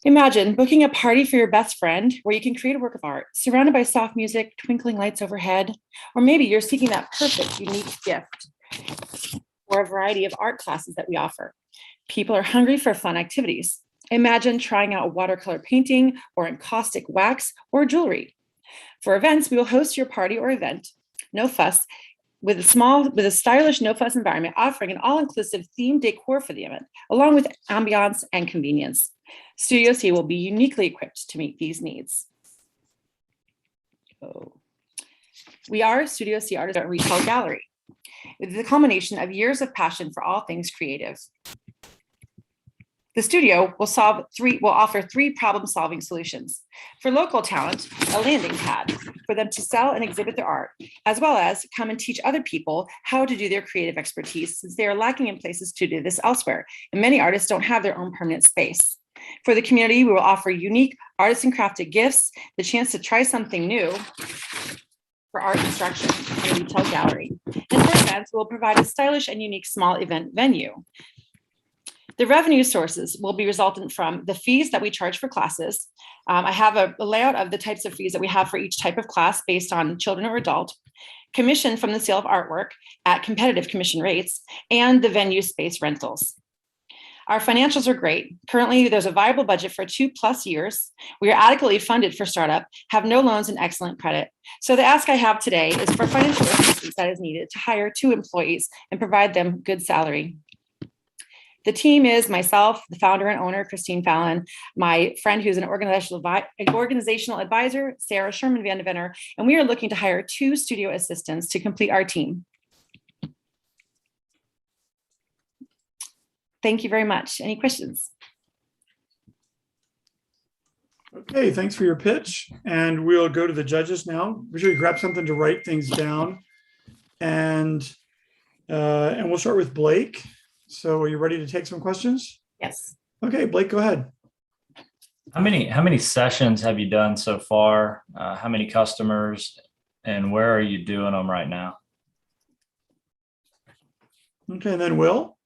Imagine booking a party for your best friend where you can create a work of art surrounded by soft music, twinkling lights overhead, or maybe you're seeking that perfect, unique gift or a variety of art classes that we offer. People are hungry for fun activities. Imagine trying out watercolor painting or encaustic wax or jewelry. For events, we will host your party or event, no fuss, with a stylish, no fuss environment, offering an all-inclusive themed decor for the event, along with ambiance and convenience. Studio C will be uniquely equipped to meet these needs. We are Studio C Artist Art Retail Gallery. It is a culmination of years of passion for all things creative. The studio will offer 3 problem-solving solutions. For local talent, a landing pad for them to sell and exhibit their art, as well as come and teach other people how to do their creative expertise, since they are lacking in places to do this elsewhere, and many artists don't have their own permanent space. For the community, we will offer unique artisan crafted gifts, the chance to try something new for art instruction in a retail gallery. And for events, we'll provide a stylish and unique small event venue. The revenue sources will be resultant from the fees that we charge for classes. I have a layout of the types of fees that we have for each type of class based on children or adult, commission from the sale of artwork at competitive commission rates, and the venue space rentals. Our financials are great. Currently, there's a viable budget for 2+ years. We are adequately funded for startup, have no loans and excellent credit. So the ask I have today is for financial assistance that is needed to hire 2 employees and provide them good salary. The team is myself, the founder and owner, Christine Fallon, my friend who's an organizational advisor, Sarah Sherman Van Deventer, and we are looking to hire 2 studio assistants to complete our team. Thank you very much. Any questions? Okay, thanks for your pitch. And we'll go to the judges now. Be sure you grab something to write things down. And we'll start with Blake. So are you ready to take some questions? Yes. Okay, Blake, go ahead. How many sessions have you done so far? How many customers, and where are you doing them right now? Okay, and then Will.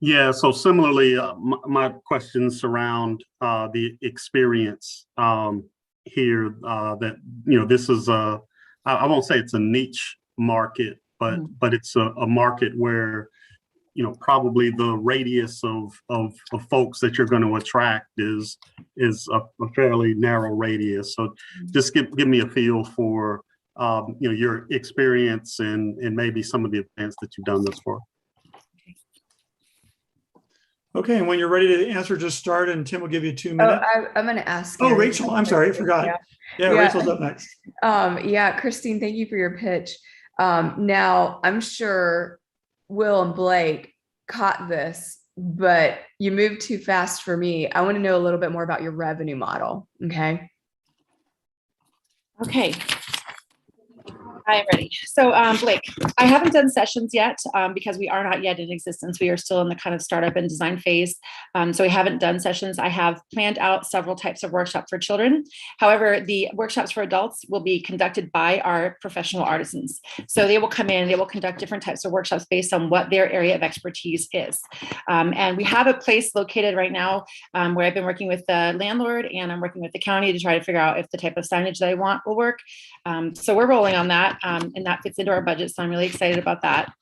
Yeah, so similarly, my questions surround the experience here that, this is I won't say it's a niche market, but it's a market where, probably the radius of folks that you're going to attract is a fairly narrow radius. So just give me a feel for, your experience and maybe some of the events that you've done this for. Okay, and when you're ready to answer, just start, and Tim will give you 2 Oh, minutes. I'm going to ask. Oh, Gary Rachel, I'm sorry, I forgot. Yeah, Rachel's up next. Yeah, Christine, thank you for your pitch. Now, I'm sure Will and Blake caught this, but you moved too fast for me. I want to know a little bit more about your revenue model. Okay. Okay. I am ready. So Blake, I haven't done sessions yet because we are not yet in existence. We are still in the kind of startup and design phase. So we haven't done sessions. I have planned out several types of workshops for children. However, the workshops for adults will be conducted by our professional artisans. So they will come in, they will conduct different types of workshops based on what their area of expertise is. And we have a place located right now where I've been working with the landlord, and I'm working with the county to try to figure out if the type of signage that I want will work. So we're rolling on that. And that fits into our budget. So I'm really excited about that.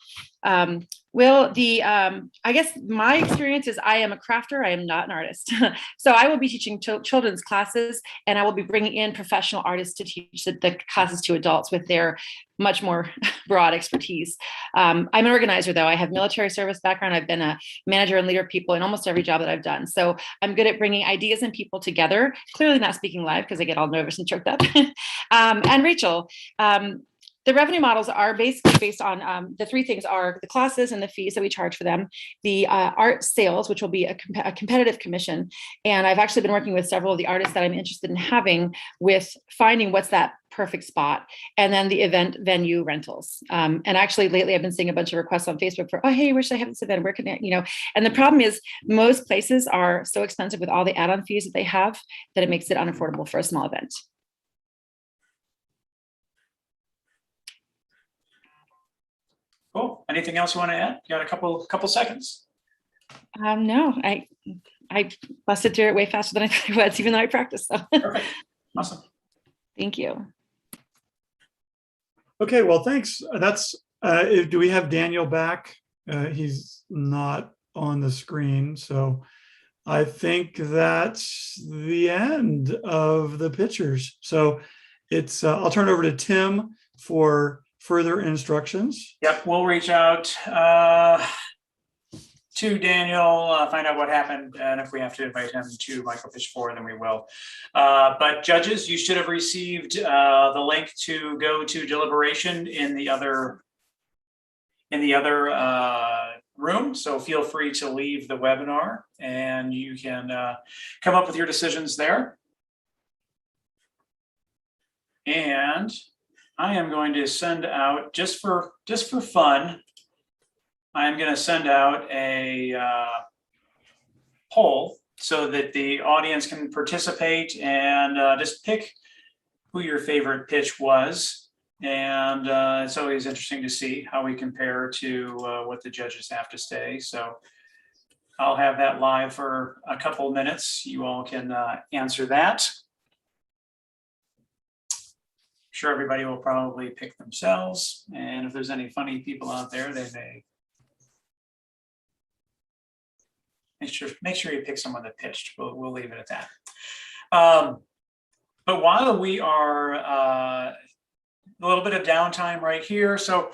Will, I guess my experience is I am a crafter. I am not an artist. So I will be teaching children's classes, and I will be bringing in professional artists to teach the classes to adults with their much more broad expertise. I'm an organizer, though. I have military service background. I've been a manager and leader of people in almost every job that I've done. So I'm good at bringing ideas and people together. Clearly not speaking live because I get all nervous and choked up. And Rachel, the revenue models are basically based on the three things are the classes and the fees that we charge for them, the art sales, which will be a competitive commission. And I've actually been working with several of the artists that I'm interested in having with finding what's that perfect spot, and then the event venue rentals. And actually lately I've been seeing a bunch of requests on Facebook for, oh, hey, where should I have this event? Where can I, and the problem is most places are so expensive with all the add-on fees that they have that it makes it unaffordable for a small event. Cool. Anything else you want to add? You got a couple seconds. No, I busted through it way faster than I thought I was, even though I practiced. So. Perfect. Awesome. Thank you. Okay, well, thanks. That's, do we have Daniel back? He's not on the screen. So I think that's the end of the pictures. So it's, I'll turn it over to Tim for further instructions. Yep, we'll reach out to Daniel, find out what happened, and if we have to invite him to Micropitch 4, then we will. But judges, you should have received the link to go to deliberation in the other room. So feel free to leave the webinar, and you can come up with your decisions there. And I am going to send out, just for fun, I'm going to send out a poll so that the audience can participate and just pick who your favorite pitch was. And it's always interesting to see how we compare to what the judges have to say. So I'll have that live for a couple minutes. You all can answer that. Sure, everybody will probably pick themselves, and if there's any funny people out there, they may make sure you pick someone that pitched. We'll leave it at that. But while we are a little bit of downtime right here, so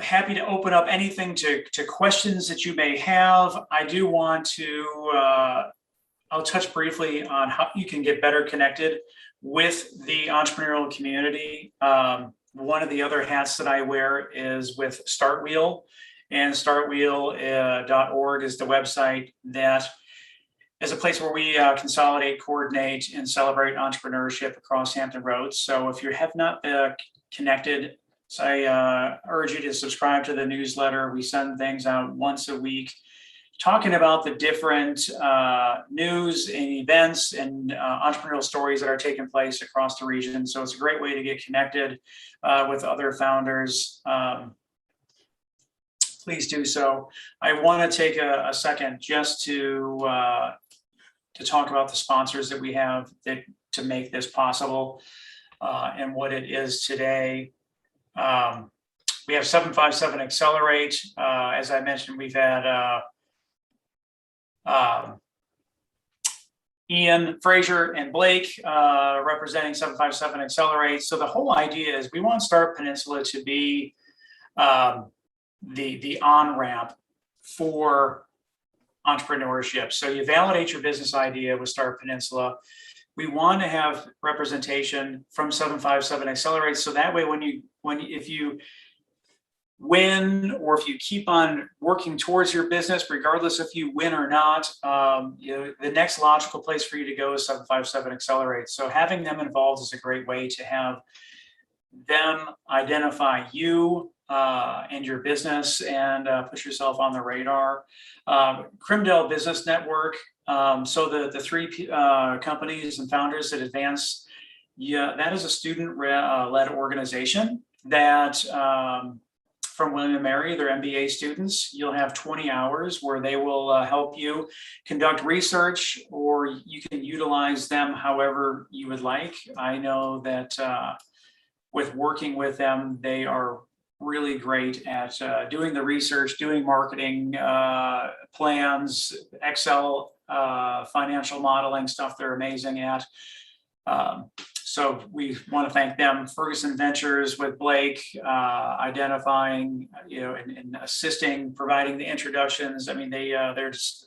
happy to open up anything to questions that you may have. I do want to I'll touch briefly on how you can get better connected with the entrepreneurial community. One of the other hats that I wear is with Startwheel, and startwheel.org is the website that is a place where we consolidate, coordinate, and celebrate entrepreneurship across Hampton Roads. So if you have not connected So I urge you to subscribe to the newsletter. We send things out once a week, talking about the different news and events and entrepreneurial stories that are taking place across the region. So it's a great way to get connected with other founders. Please do so. I want to take a second just to talk about the sponsors that we have to make this possible and what it is today. We have 757 Accelerate. As I mentioned, we've had Ian, Fraser, and Blake representing 757 Accelerate. So the whole idea is we want Start Peninsula to be the on-ramp for entrepreneurship. So you validate your business idea with Start Peninsula. We want to have representation from 757 Accelerate. So that way, if you win, or if you keep on working towards your business, regardless if you win or not, the next logical place for you to go is 757 Accelerate. So having them involved is a great way to have them identify you and your business and put yourself on the radar. Crimdale Business Network. So the three companies and founders that advance, that is a student-led organization that from William & Mary, they're MBA students. You'll have 20 hours where they will help you conduct research, or you can utilize them however you would like. I know that with working with them, they are really great at doing the research, doing marketing plans, Excel, financial modeling stuff they're amazing at. So we want to thank them. Ferguson Ventures with Blake, identifying, and assisting, providing the introductions. I mean,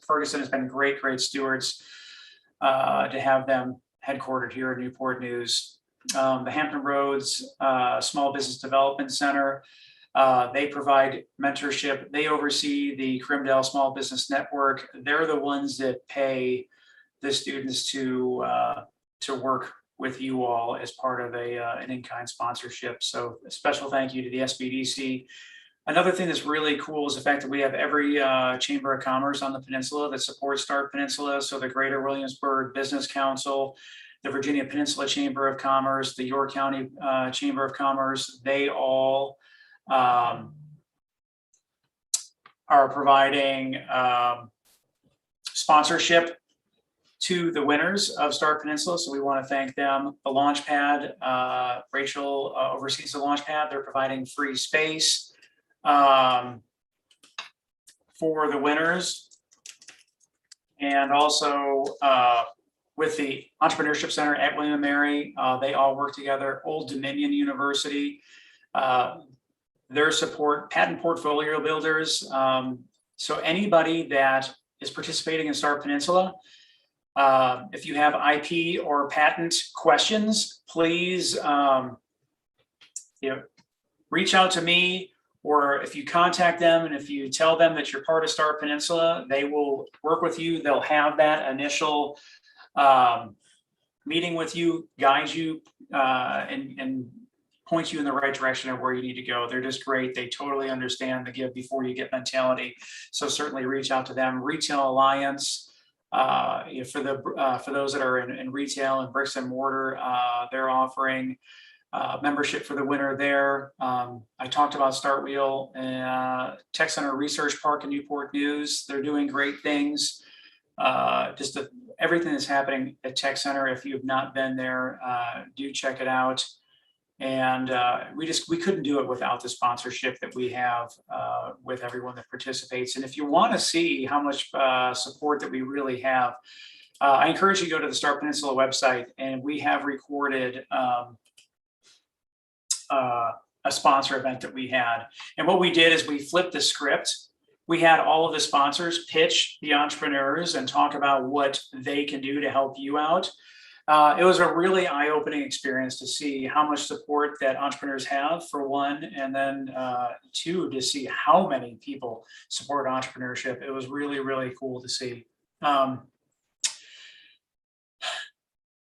Ferguson has been great stewards to have them headquartered here at Newport News. The Hampton Roads Small Business Development Center, they provide mentorship. They oversee the Crimdale Small Business Network. They're the ones that pay the students to work with you all as part of an in-kind sponsorship. So a special thank you to the SBDC. Another thing that's really cool is the fact that we have every Chamber of Commerce on the peninsula that supports Start Peninsula. So the Greater Williamsburg Business Council, the Virginia Peninsula Chamber of Commerce, the York County Chamber of Commerce, they all are providing sponsorship to the winners of Start Peninsula. So we want to thank them. The Launchpad, Rachel oversees the Launchpad. They're providing free space for the winners. And also with the Entrepreneurship Center at William & Mary, they all work together. Old Dominion University, their support, patent portfolio builders. So anybody that is participating in Start Peninsula, if you have IP or patent questions, please reach out to me, or if you contact them and if you tell them that you're part of Start Peninsula, they will work with you. They'll have that initial meeting with you, guide you, and point you in the right direction of where you need to go. They're just great. They totally understand the give before you get mentality. So certainly reach out to them. Retail Alliance, for those that are in retail and bricks and mortar, they're offering membership for the winner there. I talked about Start Wheel, Tech Center Research Park in Newport News. They're doing great things. Everything that's happening at Tech Center. If you have not been there, do check it out. And we couldn't do it without the sponsorship that we have with everyone that participates. And if you want to see how much support that we really have, I encourage you to go to the Start Peninsula website, and we have recorded a sponsor event that we had. And what we did is we flipped the script. We had all of the sponsors pitch the entrepreneurs and talk about what they can do to help you out. It was a really eye-opening experience to see how much support that entrepreneurs have, for one, and then two, to see how many people support entrepreneurship. It was really, really cool to see.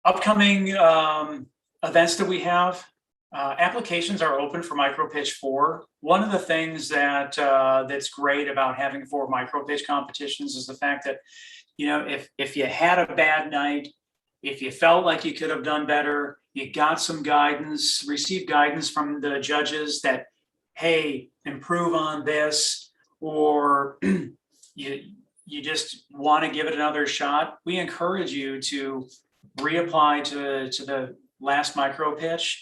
Upcoming events that we have. Applications are open for micropitch 4. One of the things that that's great about having 4 micropitch competitions is the fact that, you know, if you had a bad night, if you felt like you could have done better, you got some guidance, received guidance from the judges that, hey, improve on this, or you just want to give it another shot, we encourage you to reapply to the last micropitch.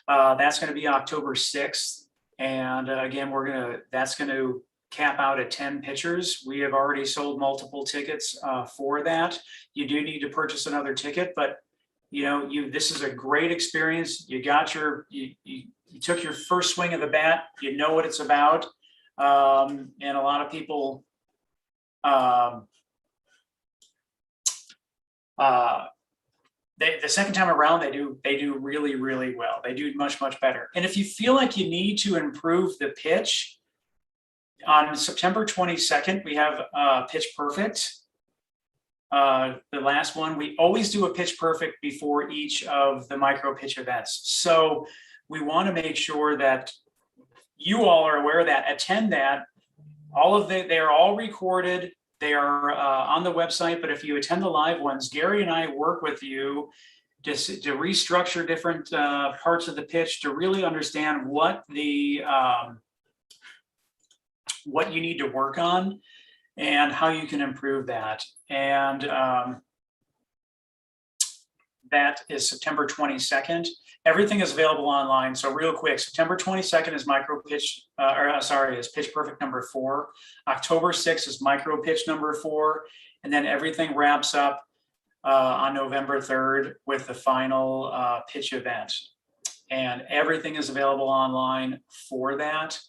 That's going to be October 6th. And again, that's going to cap out at 10 pitchers. We have already sold multiple tickets for that. You do need to purchase another ticket, but you know, this is a great experience. You got you took your first swing of the bat. You know what it's about. And a lot of people the second time around, they do really, really well. They do much, much better. And if you feel like you need to improve the pitch, on September 22nd, we have Pitch Perfect. The last one, we always do a Pitch Perfect before each of the micro pitch events. So we want to make sure that you all are aware of that, attend that. They are all recorded. They are on the website, but if you attend the live ones, Gary and I work with you to restructure different parts of the pitch to really understand what what you need to work on and how you can improve that. And that is September 22nd. Everything is available online. So real quick, September 22nd is micro pitch, is Pitch Perfect number 4. October 6th is micro pitch number 4. And then everything wraps up on November 3rd with the final pitch event. And everything is available online for that.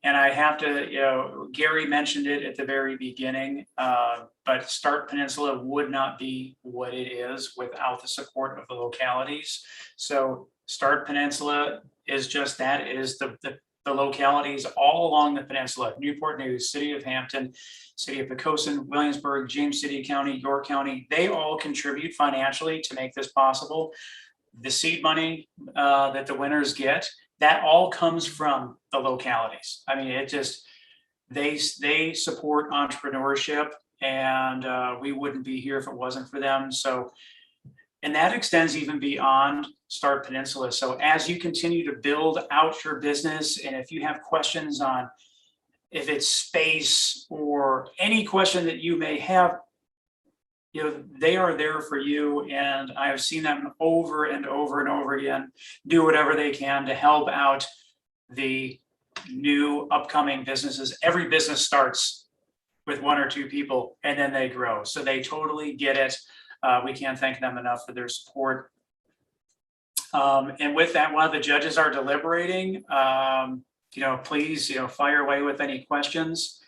And I have to, Gary mentioned it at the very beginning, but Start Peninsula would not be what it is without the support of the localities. So Start Peninsula is just that. It is the localities all along the peninsula: Newport News, City of Hampton, City of Pocosin, Williamsburg, James City County, York County. They all contribute financially to make this possible. The seed money that the winners get, that all comes from the localities. I mean, they support entrepreneurship, and we wouldn't be here if it wasn't for them. So, and that extends even beyond Start Peninsula. So as you continue to build out your business, and if you have questions on if it's space or any question that you may have, they are there for you. And I have seen them over and over and over again do whatever they can to help out the new upcoming businesses. Every business starts with 1 or 2 people and then they grow. So they totally get it. We can't thank them enough for their support. And with that, while the judges are deliberating, please, fire away with any questions,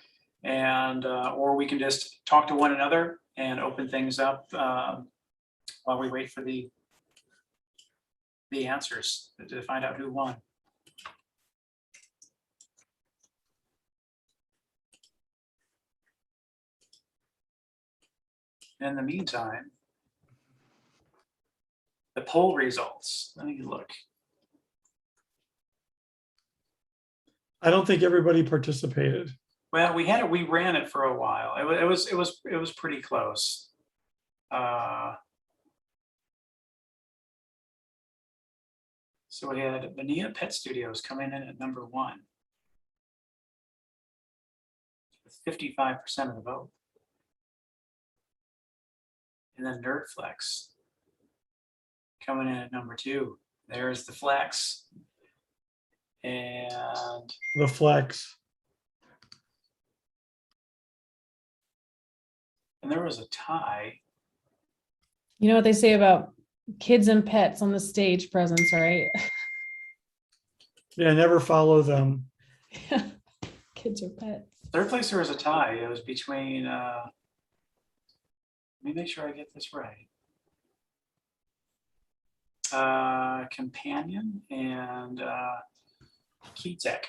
and or we can just talk to one another and open things up while we wait for the answers to find out who won. In the meantime, the poll results. Let me look. I don't think everybody participated. Well, we ran it for a while. It was pretty close. So we had Bonita Pet Studios coming in at number 1 with 55% of the vote. And then Nerdflex coming in at number 2. There's the flex. And the flex. And there was a tie. You know what they say about kids and pets on the stage presence, right? Yeah, never follow them. Kids or pets. Third place, there was a tie. It was between, let me make sure I get this right. Companion and Keytech.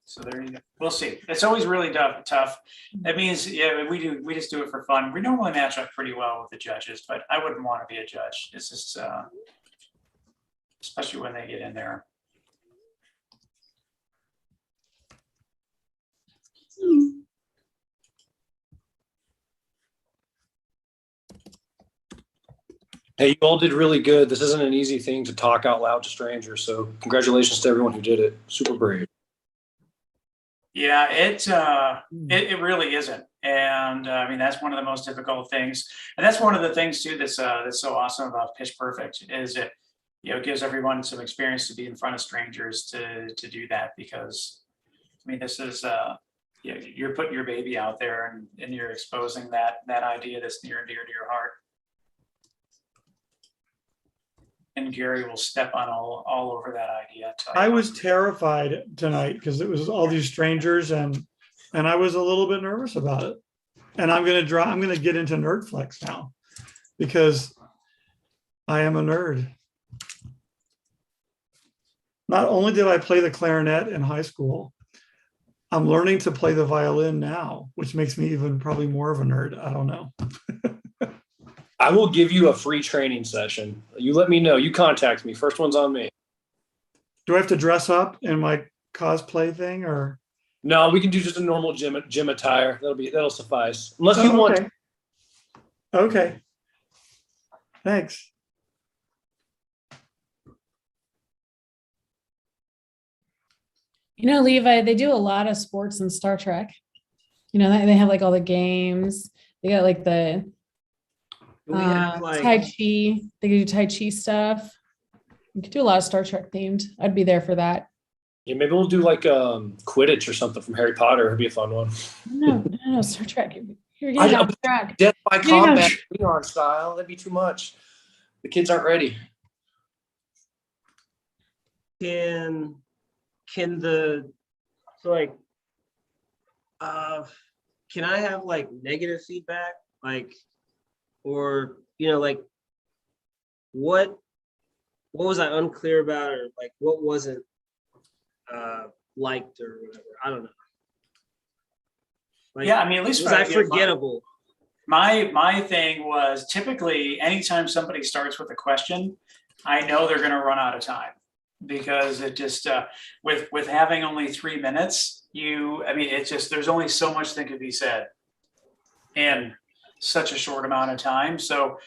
So there you go. We'll see. It's always really tough. That means, yeah, we just do it for fun. We normally match up pretty well with the judges, but I wouldn't want to be a judge. It's just especially when they get in there. Hey, you all did really good. This isn't an easy thing to talk out loud to strangers. So congratulations to everyone who did it. Super brave. Yeah, it really isn't. And I mean, that's one of the most difficult things. And that's one of the things too, that's so awesome about Pitch Perfect is it, it gives everyone some experience to be in front of strangers to do that, because I mean, this is, you're putting your baby out there and you're exposing that idea that's near and dear to your heart. And Gary will step on all over that idea. I was terrified tonight because it was all these strangers and I was a little bit nervous about it. And I'm gonna get into Nerdflex now because I am a nerd. Not only did I play the clarinet in high school, I'm learning to play the violin now, which makes me even probably more of a nerd. I don't know. I will give you a free training session. You let me know. You contact me. First one's on me. Do I have to dress up in my cosplay thing or? No, we can do just a normal gym attire. That'll suffice. Unless you want. Okay. Okay. Thanks. Levi, they do a lot of sports in Star Trek. They have like all the games. They got like the We have Tai Chi. They do Tai Chi stuff. You could do a lot of Star Trek themed. I'd be there for that. Yeah, maybe we'll do like Quidditch or something from Harry Potter. It'd be a fun one. No, Star Trek. You're getting off track. Death by combat, Leon style. That'd be too much. The kids aren't ready. Can I have like negative feedback? Or what was I unclear about, or like what wasn't liked or whatever? I don't know. Yeah, I mean, at least was I forgettable? My thing was typically anytime somebody starts with a question, I know they're going to run out of time, because it just with having only 3 minutes, it's just there's only so much that could be said in such a short amount of time. So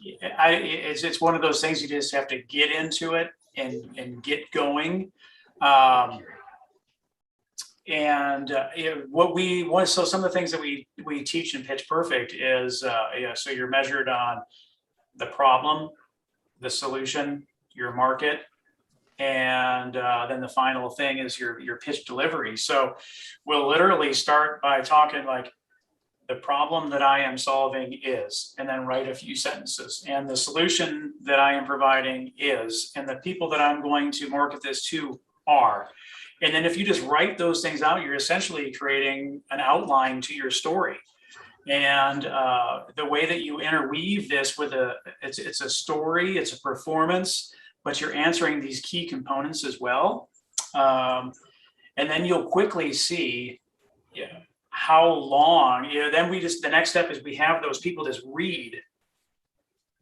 it's one of those things you just have to get into it and get going. So some of the things that we teach in Pitch Perfect is so you're measured on the problem, the solution, your market, and then the final thing is your pitch delivery. So we'll literally start by talking like, the problem that I am solving is, and then write a few sentences, and the solution that I am providing is, and the people that I'm going to market this to are. And then if you just write those things out, you're essentially creating an outline to your story. And the way that you interweave this with it's a story, it's a performance, but you're answering these key components as well. And then you'll quickly see, how long, then the next step is we have those people just read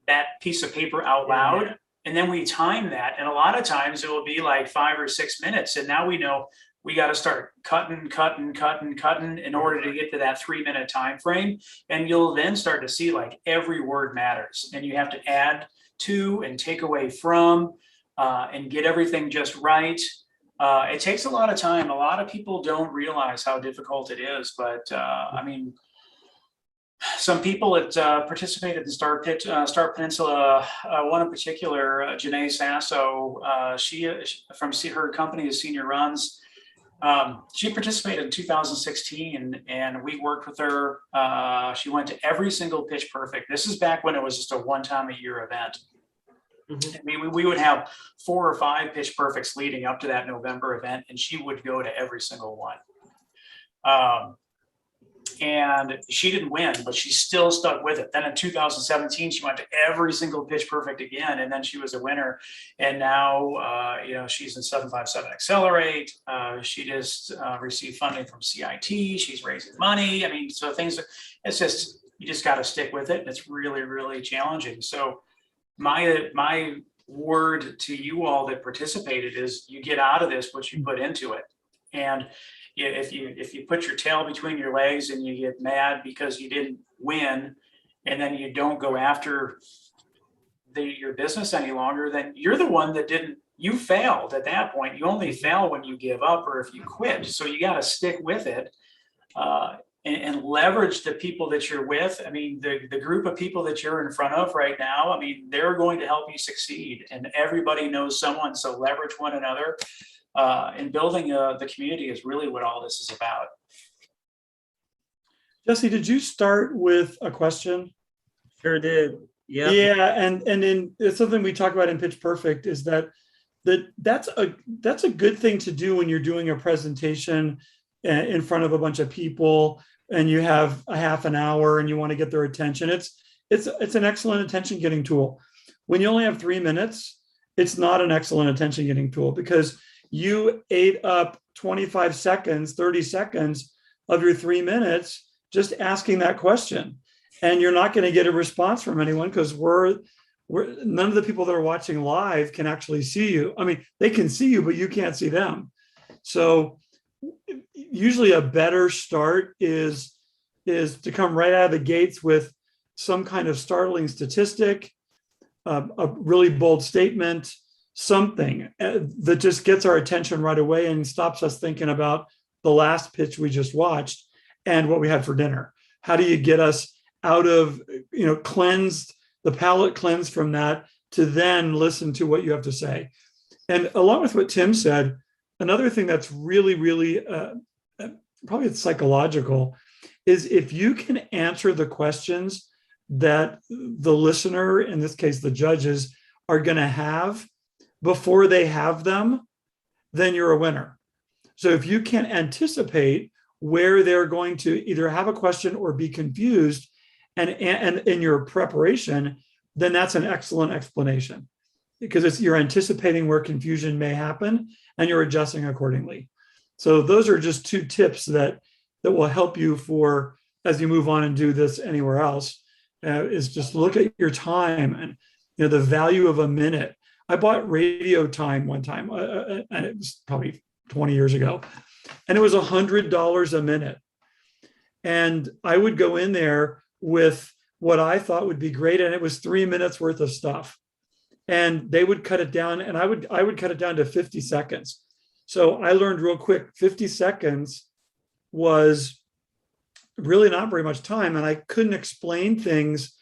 that piece of paper out loud, and then we time that. And a lot of times it will be like 5 or 6 minutes. And now we know we got to start cutting in order to get to that 3-minute time frame. And you'll then start to see like every word matters, and you have to add to and take away from and get everything just right. It takes a lot of time. A lot of people don't realize how difficult it is, but I mean, some people that participated in Start Peninsula, one in particular, Janae Sasso, she from her company is Senior Runs. She participated in 2016 and we worked with her. She went to every single Pitch Perfect. This is back when it was just a one-time-a-year event. I mean, we would have 4 or 5 Pitch Perfects leading up to that November event, and she would go to every single one. And she didn't win, but she still stuck with it. Then in 2017, she went to every single Pitch Perfect again, and then she was a winner. And now, she's in 757 Accelerate. She just received funding from CIT. She's raising money. I mean, so it's just, you just got to stick with it. And it's really, really challenging. So my word to you all that participated is you get out of this what you put into it. And if you put your tail between your legs and you get mad because you didn't win, and then you don't go after your business any longer, then you're the one that didn't, you failed at that point. You only fail when you give up or if you quit. So you got to stick with it and leverage the people that you're with. I mean, the group of people that you're in front of right now, I mean, they're going to help you succeed, and everybody knows someone. So leverage one another. And building the community is really what all this is about. Jesse, did you start with a question? Sure did. Yeah. Yeah, and then it's something we talk about in Pitch Perfect is that's a good thing to do when you're doing a presentation in front of a bunch of people and you have a half an hour and you want to get their attention. It's an excellent attention getting tool. When you only have 3 minutes, it's not an excellent attention getting tool because you ate up 25 seconds, 30 seconds of your 3 minutes just asking that question. And you're not going to get a response from anyone because none of the people that are watching live can actually see you. I mean, they can see you, but you can't see them. So usually a better start is to come right out of the gates with some kind of startling statistic, a really bold statement, something that just gets our attention right away and stops us thinking about the last pitch we just watched and what we had for dinner. How do you get us out of, cleansed, the palate cleansed from that to then listen to what you have to say? And along with what Tim said, another thing that's really, really, probably it's psychological, is if you can answer the questions that the listener, in this case, the judges, are going to have before they have them, then you're a winner. So if you can anticipate where they're going to either have a question or be confused and in your preparation, then that's an excellent explanation because you're anticipating where confusion may happen and you're adjusting accordingly. So those are just 2 tips that will help you for as you move on and do this anywhere else, is just look at your time and the value of a minute. I bought radio time one time, and it was probably 20 years ago, and it was $100 a minute. And I would go in there with what I thought would be great, and it was 3 minutes worth of stuff. And they would cut it down, and I would cut it down to 50 seconds. So I learned real quick, 50 seconds was really not very much time, and I couldn't explain things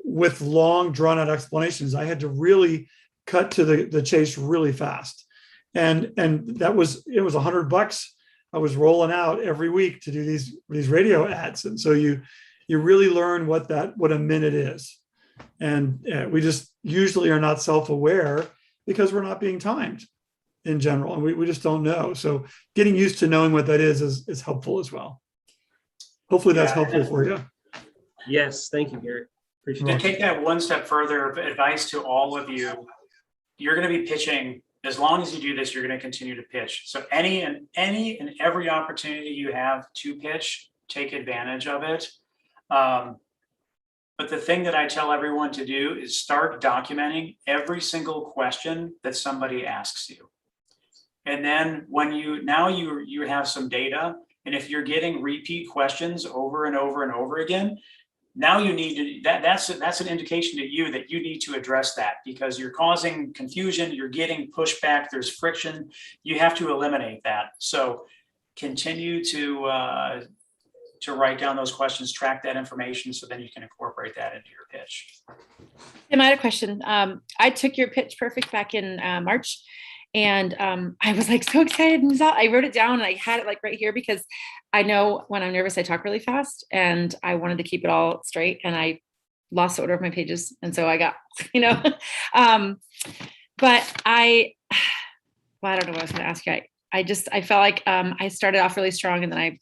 with long, drawn-out explanations. I had to really cut to the chase really fast, and it was $100 I was rolling out every week to do these radio ads, and so you really learn what a minute is, and we just usually are not self-aware because we're not being timed in general, and we just don't know. So getting used to knowing what that is helpful as well. Hopefully that's helpful for you. Yes, thank you, Gary. Appreciate it. To take that one step further, advice to all of you, you're going to be pitching. As long as you do this, you're going to continue to pitch. So any and every opportunity you have to pitch, take advantage of it. But the thing that I tell everyone to do is start documenting every single question that somebody asks you. And then when you have some data, and if you're getting repeat questions over and over and over again, now you need to, that's an indication to you that you need to address that because you're causing confusion, you're getting pushback, there's friction, you have to eliminate that. So continue to write down those questions, track that information, so then you can incorporate that into your pitch. Tim, I had a question. I took your pitch perfect back in March. And I was like so excited. And I wrote it down and I had it like right here because I know when I'm nervous, I talk really fast and I wanted to keep it all straight and I lost the order of my pages. And so I got, but I don't know what I was going to ask you. I felt like I started off really strong and then I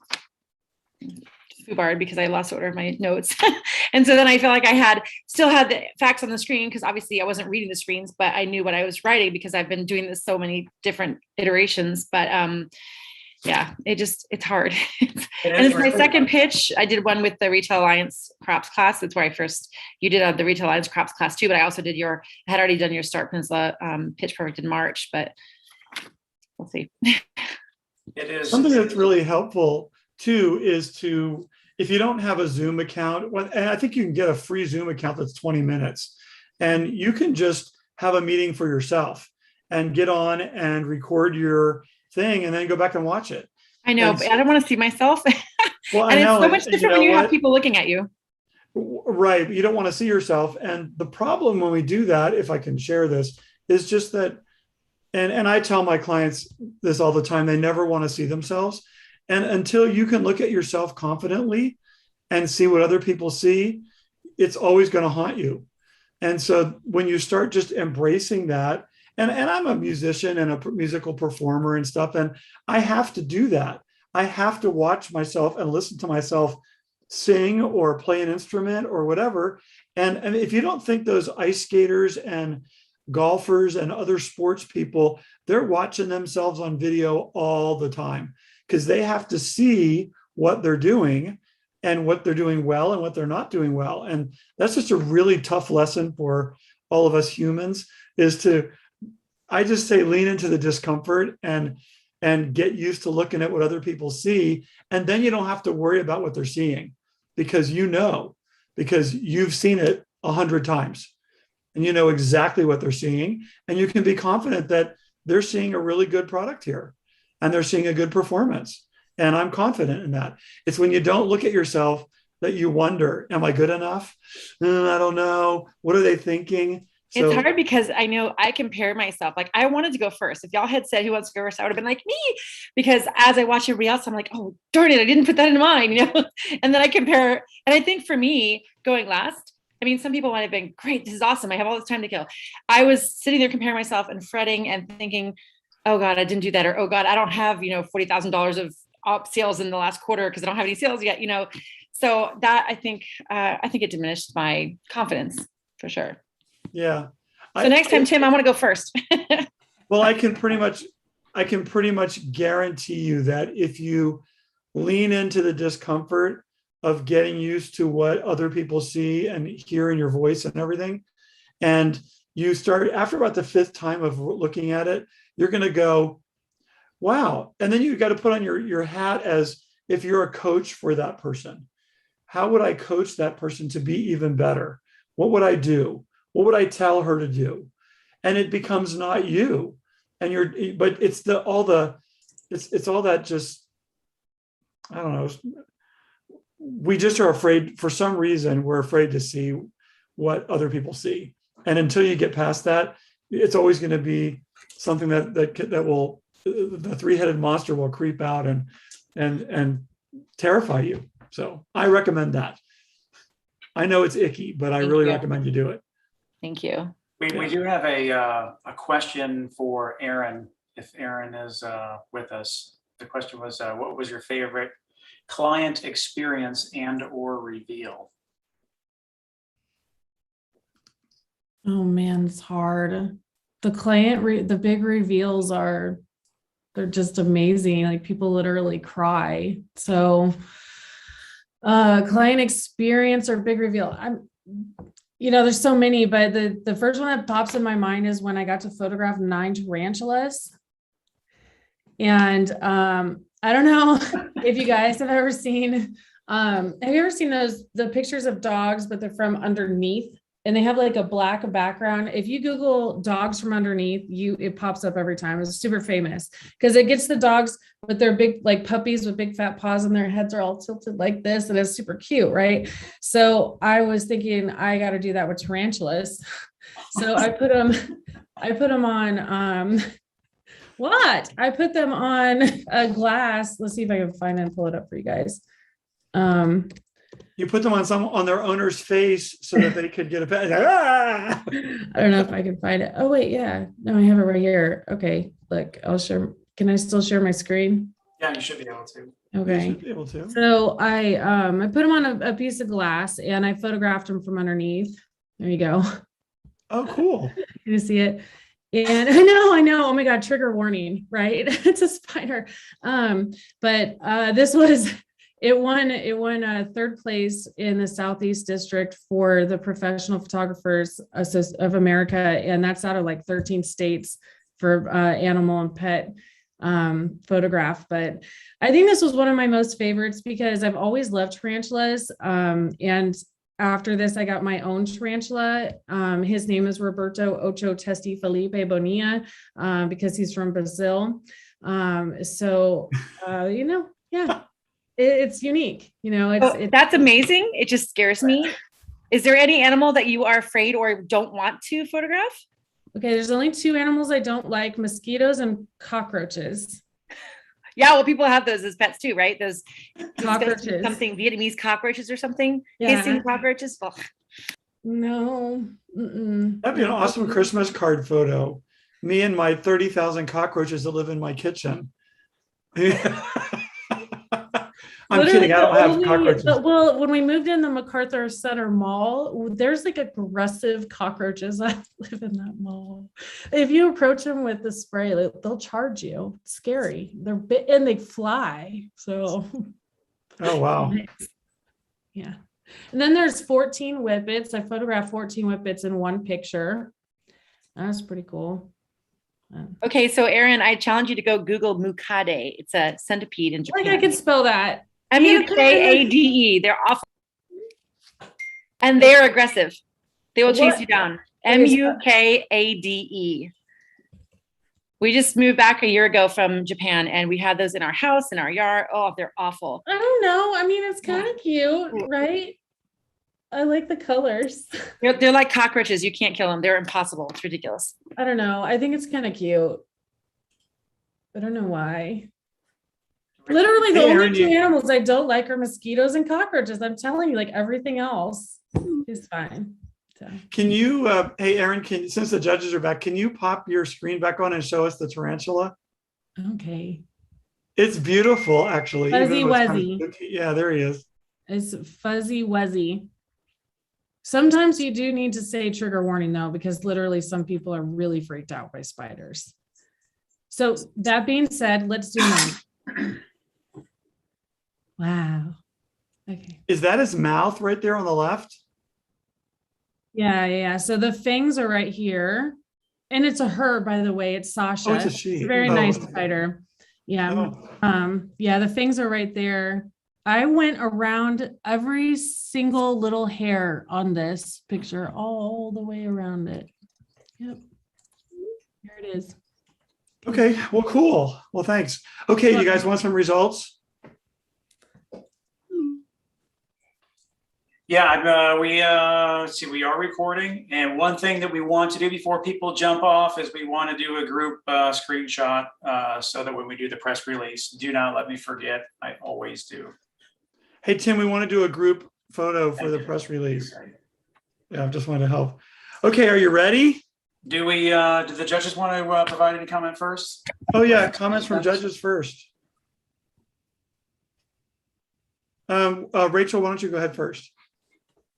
foobarred because I lost the order of my notes. And so then I felt like I still had the facts on the screen because obviously I wasn't reading the screens, but I knew what I was writing because I've been doing this so many different iterations. But yeah, it's hard. It And is it's my really second hard. pitch. I did one with the Retail Alliance Crops class. That's where you did the Retail Alliance Crops class too, but I also I had already done your Start Peninsula Pitch Perfect in March, but we'll see. It is. Something that's really helpful too is if you don't have a Zoom account, and I think you can get a free Zoom account that's 20 minutes, and you can just have a meeting for yourself and get on and record your thing and then go back and watch it. I know, but I don't want to see myself. Well, And I know, it's so much and different when you have people looking at you. Right. You don't want to see yourself. And the problem when we do that, if I can share this, is just that, and I tell my clients this all the time, they never want to see themselves. And until you can look at yourself confidently and see what other people see, it's always going to haunt you. And so when you start just embracing that, and I'm a musician and a musical performer and stuff, and I have to do that. I have to watch myself and listen to myself sing or play an instrument or whatever. And if you don't think those ice skaters and golfers and other sports people, they're watching themselves on video all the time because they have to see what they're doing and what they're doing well and what they're not doing well. And that's just a really tough lesson for all of us humans, is I just say, lean into the discomfort and get used to looking at what other people see. And then you don't have to worry about what they're seeing because you've seen it 100 times and you know exactly what they're seeing. And you can be confident that they're seeing a really good product here and they're seeing a good performance. And I'm confident in that. It's when you don't look at yourself that you wonder, am I good enough? I don't know. What are they thinking? It's hard because I know I compare myself. Like, I wanted to go first. If y'all had said who wants to go first, I would have been like, me. Because as I watch everybody else, I'm like, oh, darn it, I didn't put that in mine, And then I compare. And I think for me, going last, I mean, some people might have been, great, this is awesome, I have all this time to kill. I was sitting there comparing myself and fretting and thinking, oh God, I didn't do that. Or, oh God, I don't have, $40,000 of op sales in the last quarter because I don't have any sales yet, So that I think it diminished my confidence for sure. Yeah. So next time, Tim, I want to go first. Well, I can pretty much guarantee you that if you lean into the discomfort of getting used to what other people see and hear in your voice and everything, and you start after about the 5th time of looking at it, you're going to go, wow. And then you got to put on your hat as if you're a coach for that person. How would I coach that person to be even better? What would I do? What would I tell her to do? And it becomes not you. And but it's all that just, I don't know. We just are afraid, for some reason, we're afraid to see what other people see. And until you get past that, it's always going to be something that will, the 3-headed monster will creep out and terrify you. So I recommend that. I know it's icky, but I really recommend you do it. Thank you. We do have a question for Aaron, if Aaron is with us. The question was, what was your favorite client experience and or reveal? Oh man, it's hard. The big reveals they're just amazing. Like, people literally cry. So client experience or big reveal. There's so many, but the first one that pops in my mind is when I got to photograph 9 tarantulas. And I don't know if you guys have ever seen, the pictures of dogs, but they're from underneath and they have like a black background. If you Google dogs from underneath, it pops up every time. It's super famous because it gets the dogs with their big, like puppies with big fat paws and their heads are all tilted like this. And it's super cute. Right. So I was thinking I got to do that with tarantulas. So I put them on, I put them on a glass. Let's see if I can find it and pull it up for you guys. You put them on their owner's face so that they could get a pet. I don't know if I can find it. Oh wait, yeah. No, I have it right here. Okay, look, I'll share. Can I still share my screen? Yeah, you should be able to. Okay. You should be able to. So I put them on a piece of glass and I photographed them from underneath. There you go. Oh, cool. You see it. And I know. Oh my God, trigger warning, right? It's a spider. But this was, it won third place in the Southeast District for the Professional Photographers of America. And that's out of like 13 states for animal and pet photograph. But I think this was one of my most favorites because I've always loved tarantulas. And after this, I got my own tarantula. His name is Roberto Ocho Testi Felipe Bonilla because he's from Brazil. Yeah, it's unique. That's amazing. It just scares me. Is there any animal that you are afraid or don't want to photograph? Okay, there's only two animals I don't like: mosquitoes and cockroaches. Yeah, well, people have those as pets too, right? Those cockroaches, something Vietnamese cockroaches or something. Yeah. Hissing cockroaches. Ugh. No. That'd be an awesome Christmas card photo. Me and my 30,000 cockroaches that live in my kitchen. I'm kidding. I don't have cockroaches. Well, when we moved in the MacArthur Center Mall, there's like aggressive cockroaches that live in that mall. If you approach them with the spray, they'll charge you. It's scary. They're big and they fly. So. Oh, wow. Yeah. And then there's 14 whippets. I photographed 14 whippets in one picture. That's pretty cool. Okay, so Aaron, I challenge you to go Google Mukade. It's a centipede in Japan. I could spell that. Mukade. They're awful. And they're aggressive. They will chase you down. Mukade. We just moved back a year ago from Japan and we had those in our house, in our yard. Oh, they're awful. I don't know. I mean, it's kind of cute, right? I like the colors. They're like cockroaches. You can't kill them. They're impossible. It's ridiculous. I don't know. I think it's kind of cute. I don't know why. Literally, the only two animals I don't like are mosquitoes and cockroaches. I'm telling you, like everything else is fine. So. Can you, hey, Aaron, since the judges are back, can you pop your screen back on and show us the tarantula? Okay. It's beautiful, actually. Fuzzy Wuzzy. Yeah, there he is. It's Fuzzy Wuzzy. Sometimes you do need to say trigger warning, though, because literally some people are really freaked out by spiders. So that being said, let's do one. Wow. Okay. Is that his mouth right there on the left? Yeah. So the fangs are right here. And it's a her, by the way. It's Sasha. Oh, it's a she. Very nice spider. Yeah. Yeah, the fangs are right there. I went around every single little hair on this picture, all the way around it. Yep. Here it is. Okay, well, cool. Well, thanks. Okay, you guys want some results? Yeah, we are recording. And one thing that we want to do before people jump off is we want to do a group screenshot so that when we do the press release, do not let me forget. I always do. Hey, Tim, we want to do a group photo for the press release. Yeah, I just wanted to help. Okay, are you ready? Do the judges want to provide any comment first? Oh yeah, comments from judges first. Rachel, why don't you go ahead first?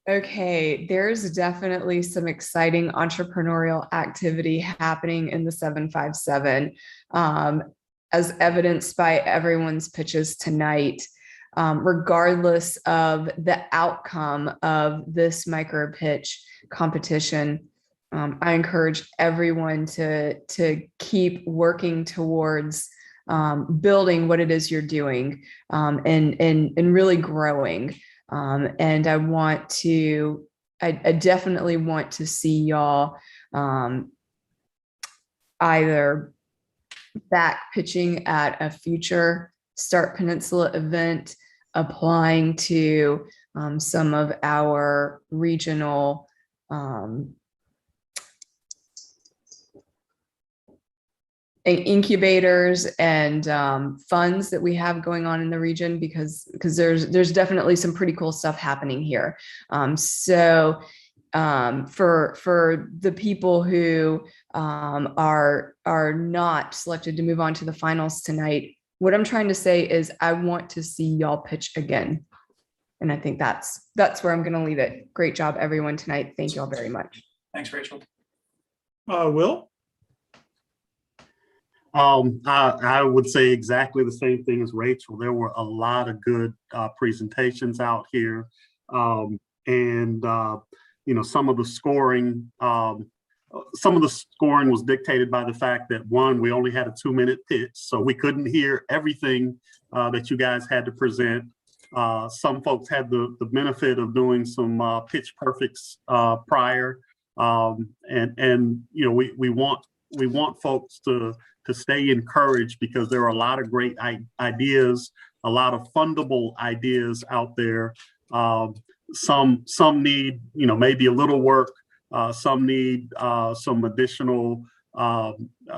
Okay, there's definitely some exciting entrepreneurial activity happening in the 757, as evidenced by everyone's pitches tonight. Regardless of the outcome of this micro pitch competition, I encourage everyone to keep working towards building what it is you're doing and really growing. And I definitely want to see y'all either back pitching at a future Start Peninsula event, applying to some of our regional incubators and funds that we have going on in the region, because there's definitely some pretty cool stuff happening here. So for the people who are not selected to move on to the finals tonight, what I'm trying to say is I want to see y'all pitch again. And I think that's where I'm going to leave it. Great job, everyone, tonight. Thank y'all very much. Thanks, Rachel. Will? I would say exactly the same thing as Rachel. There were a lot of good presentations out here. You know, some of the scoring was dictated by the fact that, one, we only had a 2-minute pitch, so we couldn't hear everything that you guys had to present. Some folks had the benefit of doing some pitch perfects prior. You know, we want folks to stay encouraged, because there are a lot of great ideas, a lot of fundable ideas out there. Some need, you know, maybe a little work. Some need some additional,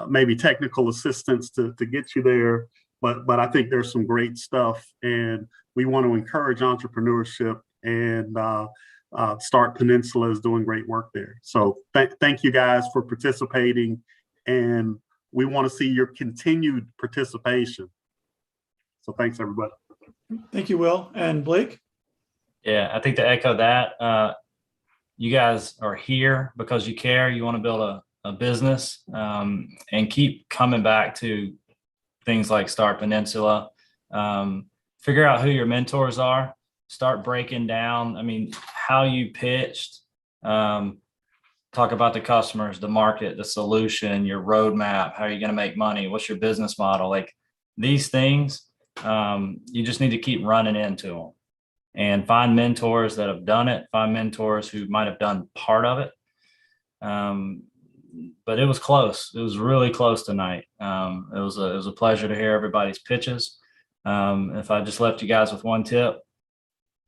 maybe technical assistance to get you there. But I think there's some great stuff, and we want to encourage entrepreneurship, and Start Peninsula is doing great work there. So thank you guys for participating, and we want to see your continued participation. So thanks, everybody. Thank you, Will. And Blake? Yeah, I think to echo that, you guys are here because you care. You want to build a business, and keep coming back to things like Start Peninsula. Figure out who your mentors are. Start breaking down, I mean, how you pitched. Talk about the customers, the market, the solution, your roadmap. How are you going to make money? What's your business model? Like these things, you just need to keep running into them. And find mentors that have done it, find mentors who might have done part of it. But it was close. It was really close tonight. It was a pleasure to hear everybody's pitches. If I just left you guys with one tip,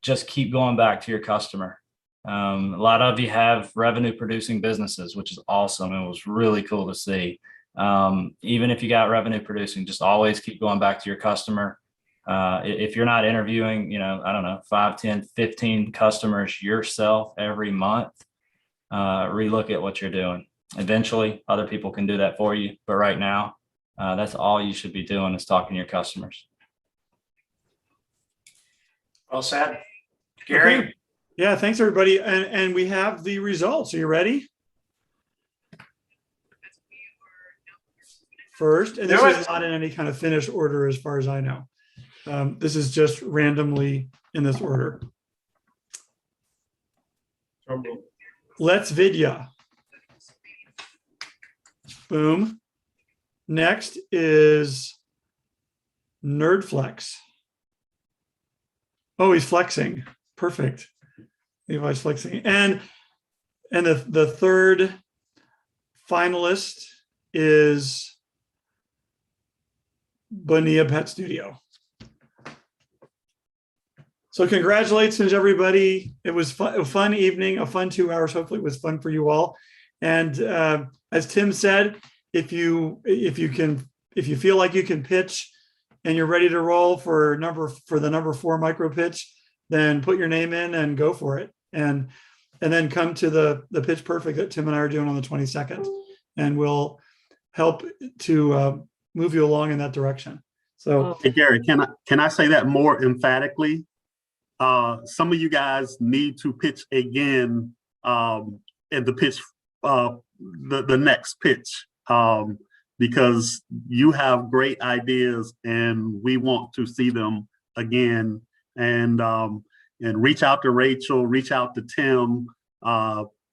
just keep going back to your customer. A lot of you have revenue producing businesses, which is awesome. It was really cool to see. Even if you got revenue producing, just always keep going back to your customer. If you're not interviewing, you know, I don't know, 5, 10, 15 customers yourself every month, relook at what you're doing. Eventually, other people can do that for you. But right now, that's all you should be doing, is talking to your customers. Well said. Gary? Okay. Yeah, thanks, everybody. And we have the results. Are you ready? First, and this is not in any kind of finish order as far as I know. This is just randomly in this order. Let's Vidya. Boom. Next is Nerdflex. Oh, he's flexing. Perfect. Levi's flexing. And the third finalist is Bonilla Pet Studio. So congratulations, everybody. It was a fun evening, a fun 2 hours. Hopefully it was fun for you all. And as Tim said, if you feel like you can pitch and you're ready to roll for the number 4 micro pitch, then put your name in and go for it. And then come to the pitch perfect that Tim and I are doing on the 22nd, and we'll help to move you along in that direction. So, hey, Gary, can I say that more emphatically? Some of you guys need to pitch again in the pitch, the next pitch, because you have great ideas and we want to see them again. And reach out to Rachel, reach out to Tim,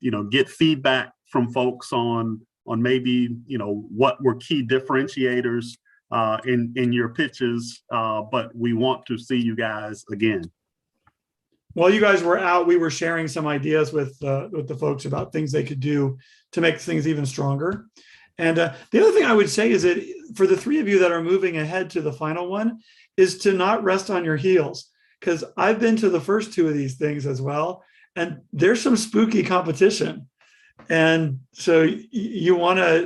you know, get feedback from folks on maybe, you know, what were key differentiators in your pitches, but we want to see you guys again. While you guys were out, we were sharing some ideas with the folks about things they could do to make things even stronger. And the other thing I would say is that for the 3 of you that are moving ahead to the final one, is to not rest on your heels. Because I've been to the first 2 of these things as well, and there's some spooky competition. And so you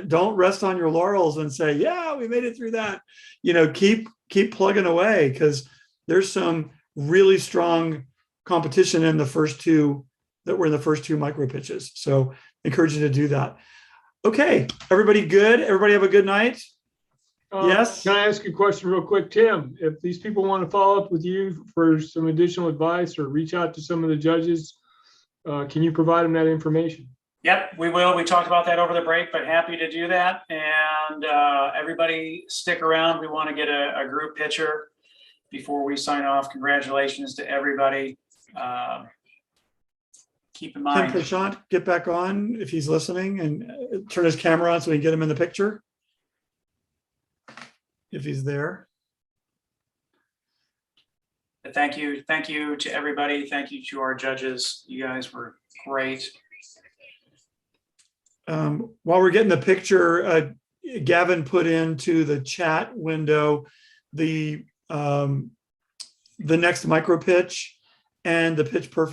don't rest on your laurels and say, yeah, we made it through that. You know, keep plugging away, because there's some really strong competition in the first 2 that were in the first 2 micro pitches. So encourage you to do that. Okay, everybody good? Everybody have a good night? Yes. Can I ask a question real quick, Tim? If these people want to follow up with you for some additional advice or reach out to some of the judges, can you provide them that information? Yep, we will. We talked about that over the break, but happy to do that. And everybody stick around. We want to get a group picture before we sign off. Congratulations to everybody. Keep in Can mind. Prashant get back on if he's listening and turn his camera on so we can get him in the picture? If he's there. Thank you. Thank you to everybody. Thank you to our judges. You guys were great. While we're getting the picture, Gavin put into the chat window the next micro pitch and the pitch perfect